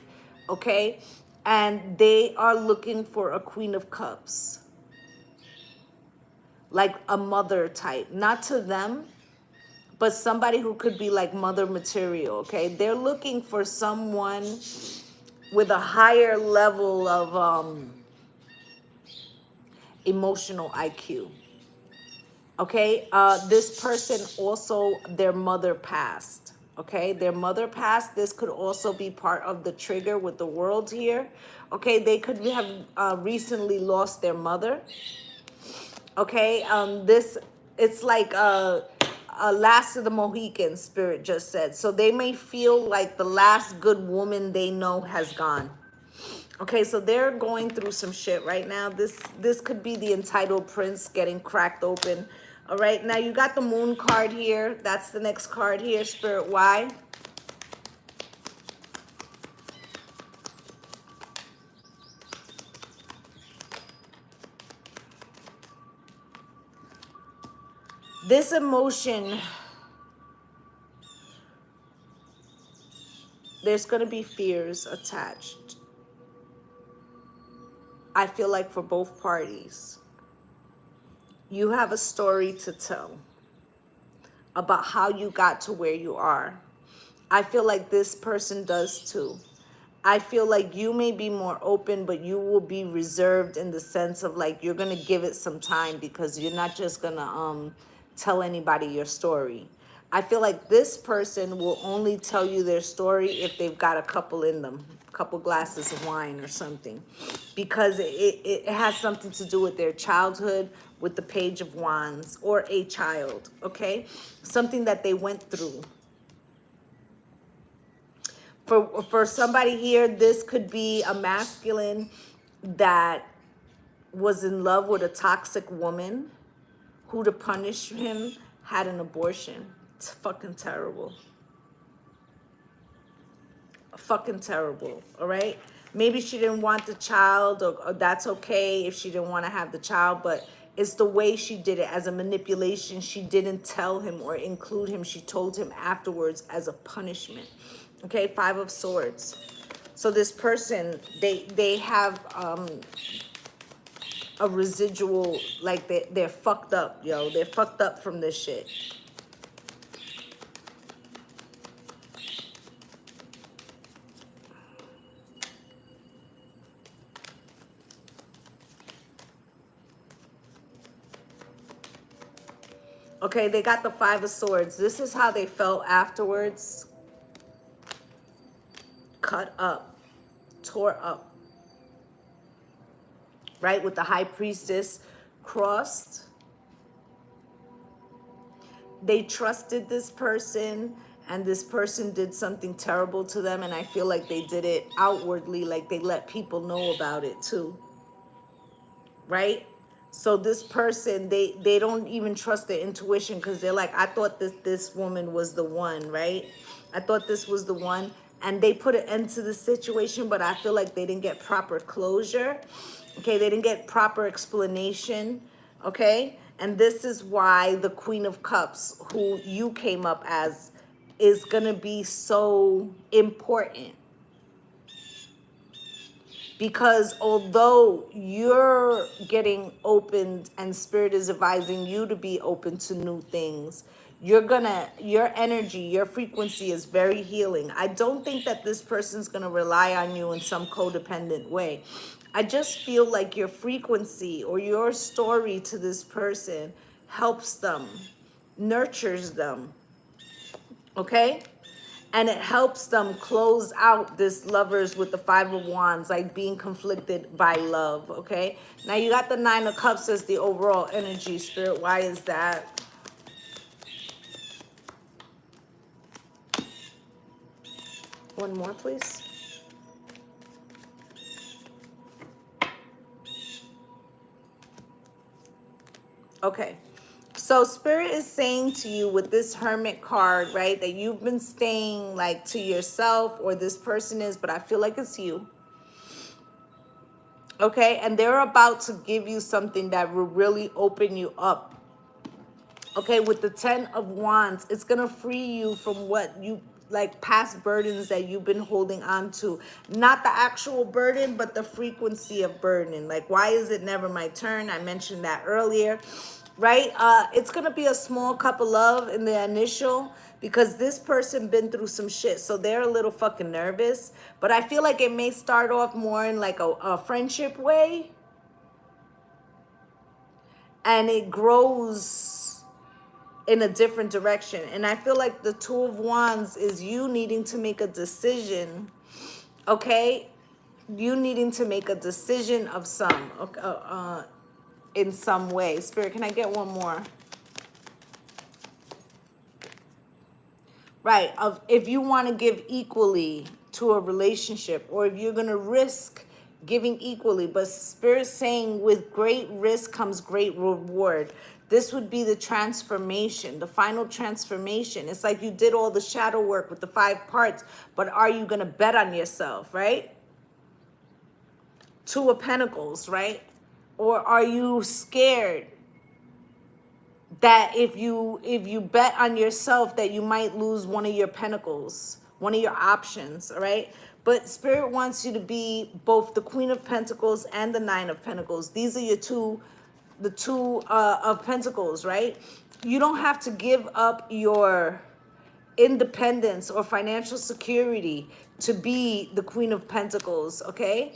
okay? And they are looking for a Queen of Cups, like a mother type, not to them, but somebody who could be like mother material, okay? They're looking for someone with a higher level of emotional IQ. Okay, this person also, their mother passed. Okay, their mother passed. This could also be part of the trigger with the world here. Okay, they could have recently lost their mother. Okay, it's like a last of the Mohican, spirit just said. So they may feel like the last good woman they know has gone. Okay, so they're going through some shit right now. This could be the entitled prince getting cracked open. All right, now you got the moon card here. That's the next card here, Spirit. Why? This emotion, there's going to be fears attached. I feel like for both parties, you have a story to tell about how you got to where you are. I feel like this person does too. I feel like you may be more open, but you will be reserved in the sense of like you're going to give it some time because you're not just going to tell anybody your story. I feel like this person will only tell you their story if they've got a couple in them, a couple glasses of wine or something, because it has something to do with their childhood, with the Page of Wands, or a child, okay? Something that they went through. For somebody here, this could be a masculine that was in love with a toxic woman who, to punish him, had an abortion. It's fucking terrible. Fucking terrible, all right? Maybe she didn't want the child, or that's okay if she didn't want to have the child, but it's the way she did it as a manipulation. She didn't tell him or include him. She told him afterwards as a punishment. Okay, Five of Swords. So this person, they have a residual, like they're fucked up, yo. They're fucked up from this shit. Okay, they got the Five of Swords. This is how they felt afterwards. Cut up, tore up, right? With the High Priestess crossed. They trusted this person, and this person did something terrible to them, and I feel like they did it outwardly, like they let people know about it too, right? So this person, they don't even trust their intuition because they're like, I thought this woman was the one, right? I thought this was the one. And they put an end to the situation, but I feel like they didn't get proper closure. Okay, they didn't get proper explanation. Okay, and this is why the Queen of Cups, who you came up as, is gonna be so important. Because although you're getting opened and spirit is advising you to be open to new things, your energy, your frequency is very healing. I don't think that this person's gonna rely on you in some codependent way. I just feel like your frequency or your story to this person helps them, nurtures them, okay? And it helps them close out this lovers with the Five of Wands, like being conflicted by love, okay? Now you got the Nine of Cups as the overall energy, Spirit. Why is that? One more, please. Okay. So Spirit is saying to you with this Hermit card, right, that you've been staying like to yourself, or this person is, but I feel like it's you. Okay, and they're about to give you something that will really open you up. Okay, with the Ten of Wands, it's going to free you from what you, like past burdens that you've been holding on to. Not the actual burden, but the frequency of burden. Like, why is it never my turn? I mentioned that earlier, right? It's going to be a small cup of love in the initial, because this person been through some shit. So they're a little fucking nervous. But I feel like it may start off more in like a friendship way. And it grows in a different direction. And I feel like the Two of Wands is you needing to make a decision, okay? You needing to make a decision of some, in some way. Spirit, can I get one more? Right, of if you want to give equally to a relationship, or if you're going to risk giving equally, but Spirit saying with great risk comes great reward. This would be the transformation, the final transformation. It's like you did all the shadow work with the 5 parts, but are you going to bet on yourself, right? Two of Pentacles, right? Or are you scared that if you bet on yourself that you might lose one of your pentacles, one of your options, all right? But Spirit wants you to be both the Queen of Pentacles and the Nine of Pentacles. These are your the two of Pentacles, right? You don't have to give up your independence or financial security to be the Queen of Pentacles, okay?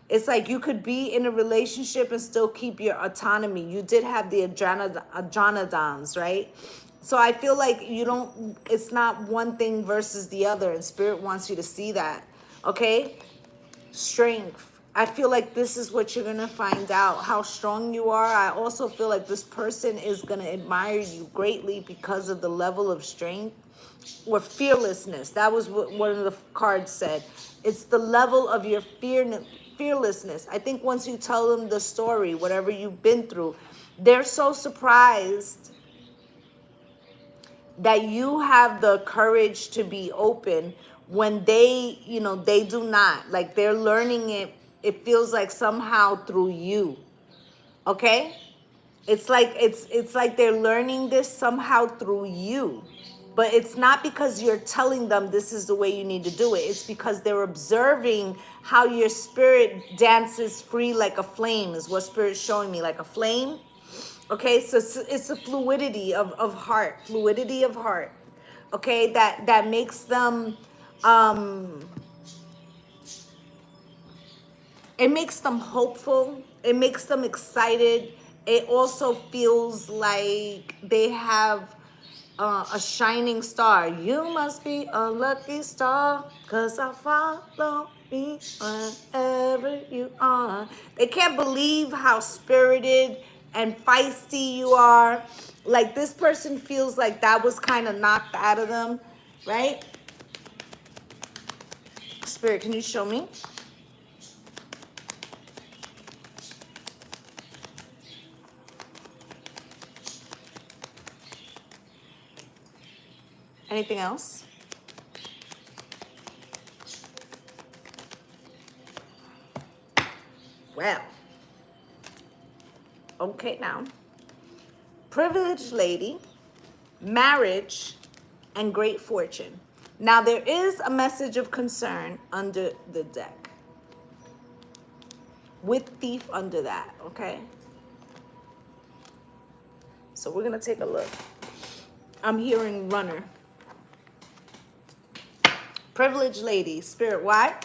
It's like you could be in a relationship and still keep your autonomy. You did have the Adrenodons, right? So I feel like you don't, it's not one thing versus the other, and Spirit wants you to see that, okay? Strength. I feel like this is what you're going to find out, how strong you are. I also feel like this person is going to admire you greatly because of the level of strength or fearlessness. That was what one of the cards said. It's the level of your fearlessness. I think once you tell them the story, whatever you've been through, they're so surprised that you have the courage to be open when they, you know, they do not. Like they're learning it. It feels like somehow through you. Okay? It's like they're learning this somehow through you. But it's not because you're telling them this is the way you need to do it. It's because they're observing how your spirit dances free like a flame, is what Spirit's showing me, like a flame. Okay, so it's a fluidity of heart, fluidity of heart. Okay, that makes them, it makes them hopeful. It makes them excited. It also feels like they have a shining star. You must be a lucky star, 'cause I follow me wherever you are. They can't believe how spirited and feisty you are. Like this person feels like that was kind of knocked out of them, right? Spirit, can you show me? Anything else? Well, okay now. Privileged lady, marriage, and great fortune. Now there is a message of concern under the deck. with thief under that, okay? So we're gonna take a look. I'm hearing runner. Privileged lady, spirit, why?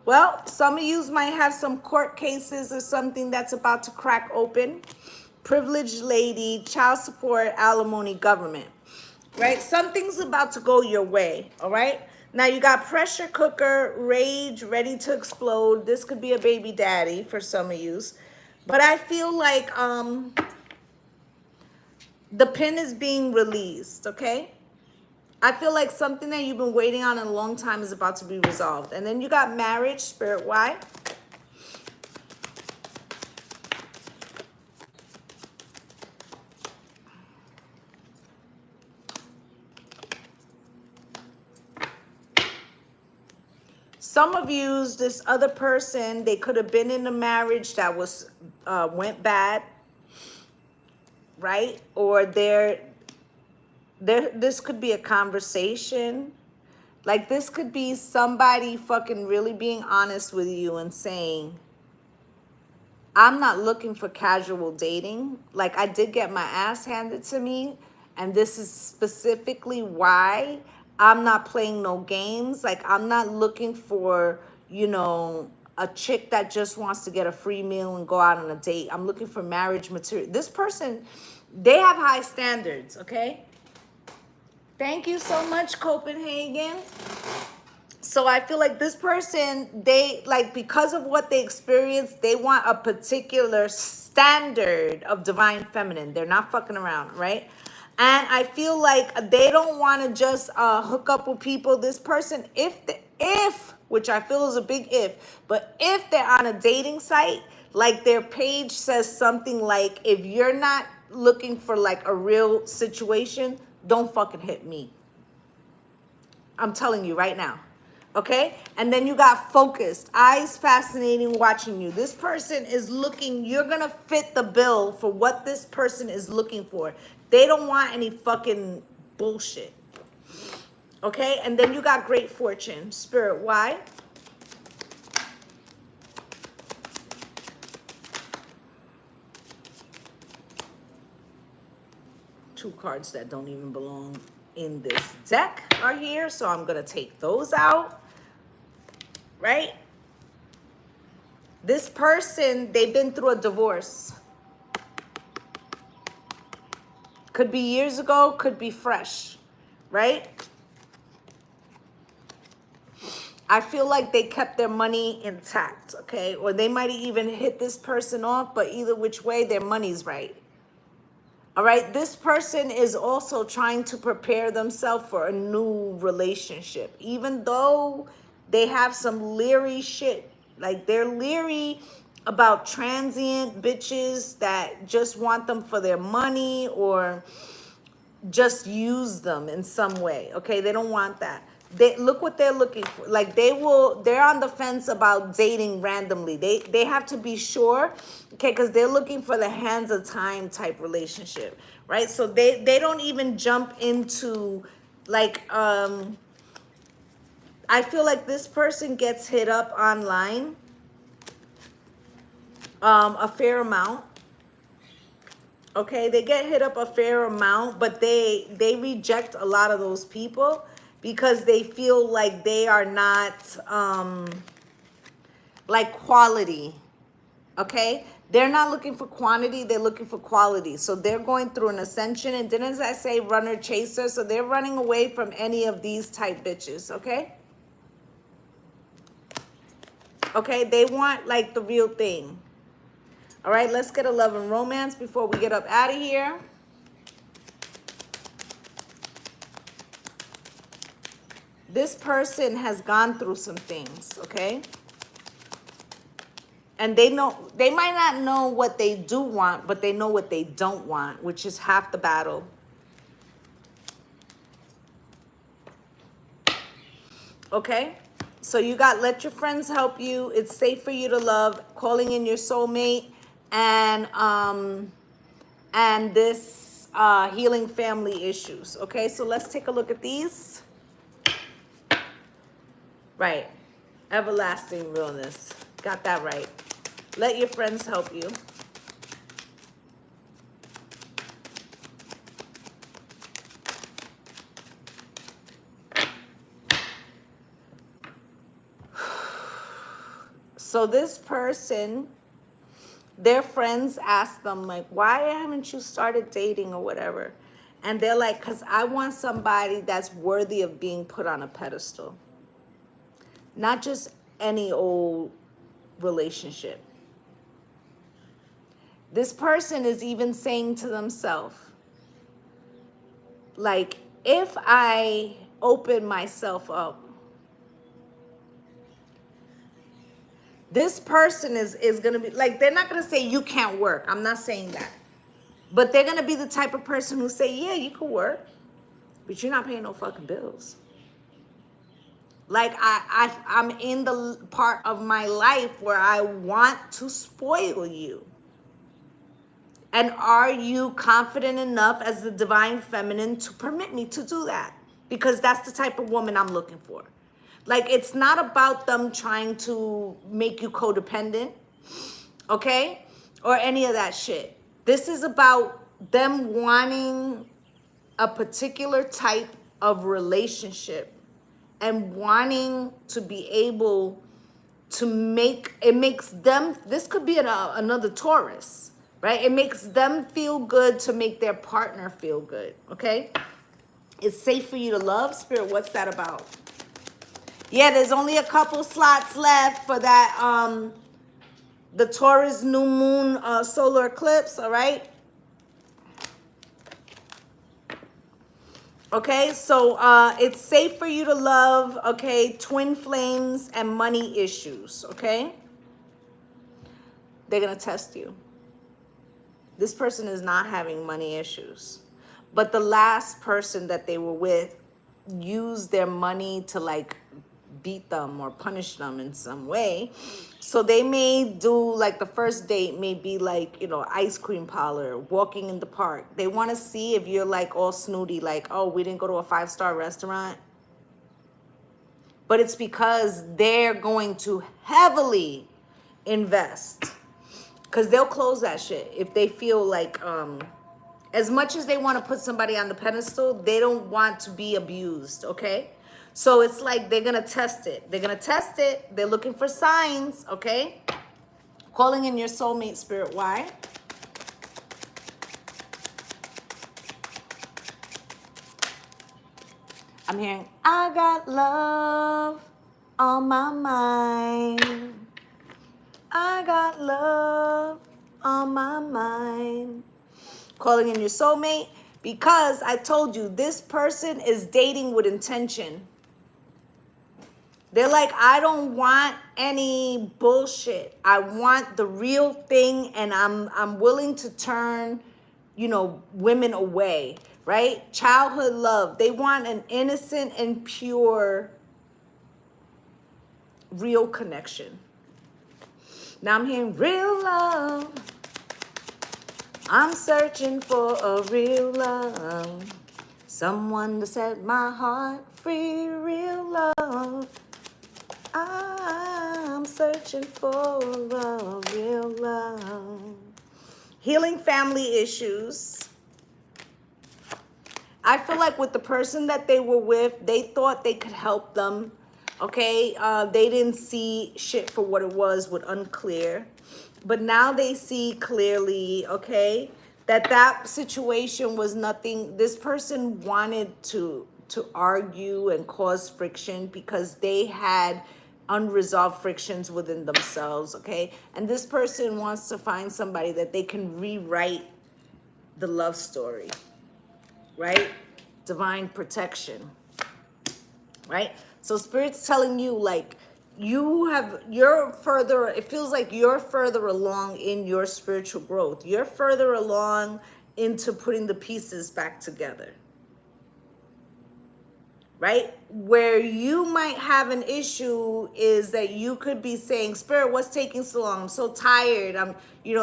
Well, some of you might have some court cases or something that's about to crack open. Privileged lady, child support, alimony, government, right? Something's about to go your way, all right? Now you got pressure cooker, rage, ready to explode. This could be a baby daddy for some of you. But I feel like the pin is being released, okay? I feel like something that you've been waiting on in a long time is about to be resolved. And then you got marriage, spirit, why? Some of you, this other person, they could have been in a marriage that was went bad, right? Or this could be a conversation. Like this could be somebody fucking really being honest with you and saying, I'm not looking for casual dating. Like I did get my ass handed to me, and this is specifically why I'm not playing no games. Like I'm not looking for, you know, a chick that just wants to get a free meal and go out on a date. I'm looking for marriage material. This person, they have high standards, okay? Thank you so much, Copenhagen. So I feel like this person, they like, because of what they experienced, they want a particular standard of divine feminine. They're not fucking around, right? And I feel like they don't want to just hook up with people. This person, if, which I feel is a big if, but if they're on a dating site, like their page says something like, if you're not looking for like a real situation, don't fucking hit me. I'm telling you right now. Okay? And then you got focused, eyes fascinating, watching you. This person is looking, you're going to fit the bill for what this person is looking for. They don't want any fucking bullshit. Okay? And then you got great fortune. Spirit, why? Two cards that don't even belong in this deck are here, so I'm going to take those out. Right? This person, they've been through a divorce. Could be years ago, could be fresh, right? I feel like they kept their money intact, okay? Or they might even hit this person off, but either which way, their money's right. All right? This person is also trying to prepare themselves for a new relationship, even though they have some leery shit. Like they're leery about transient bitches that just want them for their money or just use them in some way. Okay, they don't want that. They look what they're looking for. Like they're on the fence about dating randomly. They have to be sure, okay, because they're looking for the hands of time type relationship, right? So they don't even jump into like I feel like this person gets hit up online a fair amount. Okay, they get hit up a fair amount, but they reject a lot of those people because they feel like they are not like quality. Okay, they're not looking for quantity, they're looking for quality. So they're going through an ascension, and didn't I say runner chaser? So they're running away from any of these type bitches. Okay, okay, they want like the real thing. All right, let's get a love and romance before we get up out of here. This person has gone through some things, okay? And they might not know what they do want, but they know what they don't want, which is half the battle. Okay? So you got let your friends help you. It's safe for you to love, calling in your soulmate, and this healing family issues. Okay, so let's take a look at these. Right. Everlasting realness. Got that right. Let your friends help you. So this person, their friends ask them, like, why haven't you started dating or whatever? And they're like, because I want somebody that's worthy of being put on a pedestal. Not just any old relationship. This person is even saying to themselves, like, if I open myself up, this person is going to be, like, they're not going to say you can't work. I'm not saying that. But they're going to be the type of person who say, yeah, you can work, but you're not paying no fucking bills. Like, I'm in the part of my life where I want to spoil you. And are you confident enough as the divine feminine to permit me to do that? Because that's the type of woman I'm looking for. Like, it's not about them trying to make you codependent, okay? Or any of that shit. This is about them wanting a particular type of relationship and wanting to be able to make, it makes them, this could be another Taurus, right? It makes them feel good to make their partner feel good, okay? It's safe for you to love. Spirit, what's that about? Yeah, there's only a couple slots left for that, the Taurus new moon solar eclipse, all right? Okay, so it's safe for you to love, okay, twin flames and money issues, okay? They're going to test you. This person is not having money issues. But the last person that they were with used their money to, like, beat them or punish them in some way. So they may do, like, the first date may be like, you know, ice cream parlor, walking in the park. They want to see if you're, like, all snooty, like, oh, we didn't go to a 5-star restaurant. But it's because they're going to heavily invest. Because they'll close that shit if they feel like, as much as they want to put somebody on the pedestal, they don't want to be abused, okay? So it's like they're going to test it. They're going to test it. They're looking for signs, okay? Calling in your soulmate, spirit. Why? I'm hearing, I got love on my mind. I got love on my mind. Calling in your soulmate because I told you this person is dating with intention. They're like, I don't want any bullshit. I want the real thing, and I'm willing to turn, you know, women away, right? Childhood love. They want an innocent and pure, real connection. Now I'm hearing real love. I'm searching for a real love. Someone to set my heart free, real love. I'm searching for a real love. Healing family issues. I feel like with the person that they were with, they thought they could help them. Okay, they didn't see shit for what it was with unclear. But now they see clearly, okay, that situation was nothing. This person wanted to argue and cause friction because they had unresolved frictions within themselves, okay? And this person wants to find somebody that they can rewrite the love story, right? Divine protection, right? So Spirit's telling you, like, you're further, it feels like you're further along in your spiritual growth. You're further along into putting the pieces back together, right? where you might have an issue is that you could be saying, Spirit, what's taking so long? I'm so tired.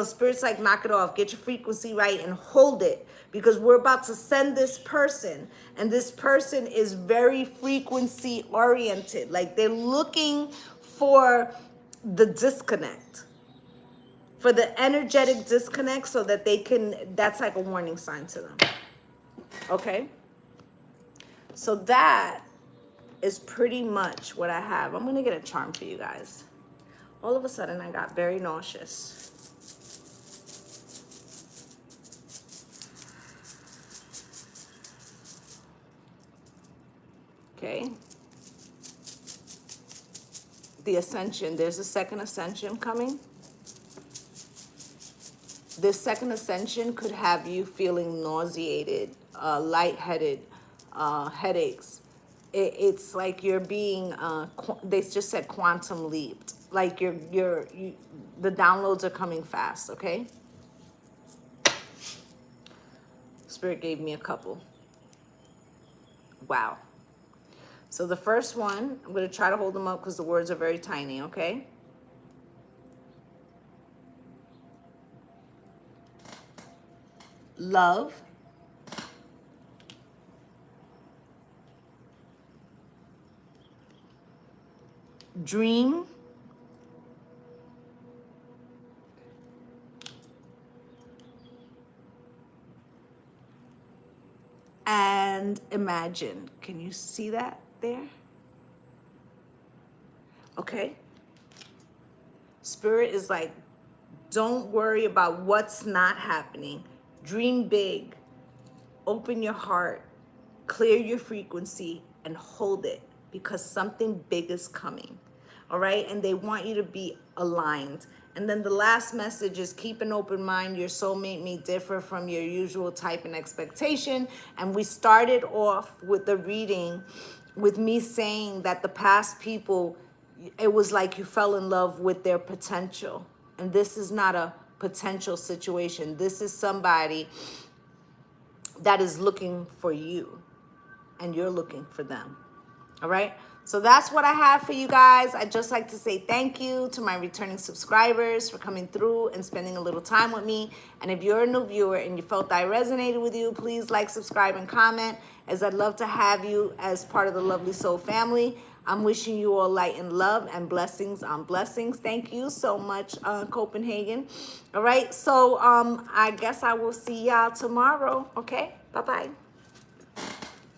Spirit's like, knock it off, get your frequency right and hold it, because we're about to send this person, and this person is very frequency oriented. Like, they're looking for the disconnect, for the energetic disconnect, so that they can, that's like a warning sign to them. Okay? So that is pretty much what I have. I'm gonna get a charm for you guys. All of a sudden, I got very nauseous. Okay. The ascension, there's a second ascension coming. This second ascension could have you feeling nauseated, lightheaded, headaches. It's like you're being, they just said quantum leaped. Like the downloads are coming fast, okay? Spirit gave me a couple. Wow. So the first one, I'm going to try to hold them up because the words are very tiny, okay? Love. Dream. And imagine. Can you see that there? Okay. Spirit is like, don't worry about what's not happening. Dream big. Open your heart. Clear your frequency and hold it, because something big is coming. All right? And they want you to be aligned. And then the last message is keep an open mind. Your soulmate may differ from your usual type and expectation. And we started off with the reading with me saying that the past people, it was like you fell in love with their potential. And this is not a potential situation. This is somebody that is looking for you, and you're looking for them. All right? So that's what I have for you guys. I'd just like to say thank you to my returning subscribers for coming through and spending a little time with me. And if you're a new viewer and you felt I resonated with you, please like, subscribe, and comment, as I'd love to have you as part of the Lovely Soul family. I'm wishing you all light and love and blessings on blessings. Thank you so much, Copenhagen. All right, so I guess I will see y'all tomorrow. Okay, bye-bye.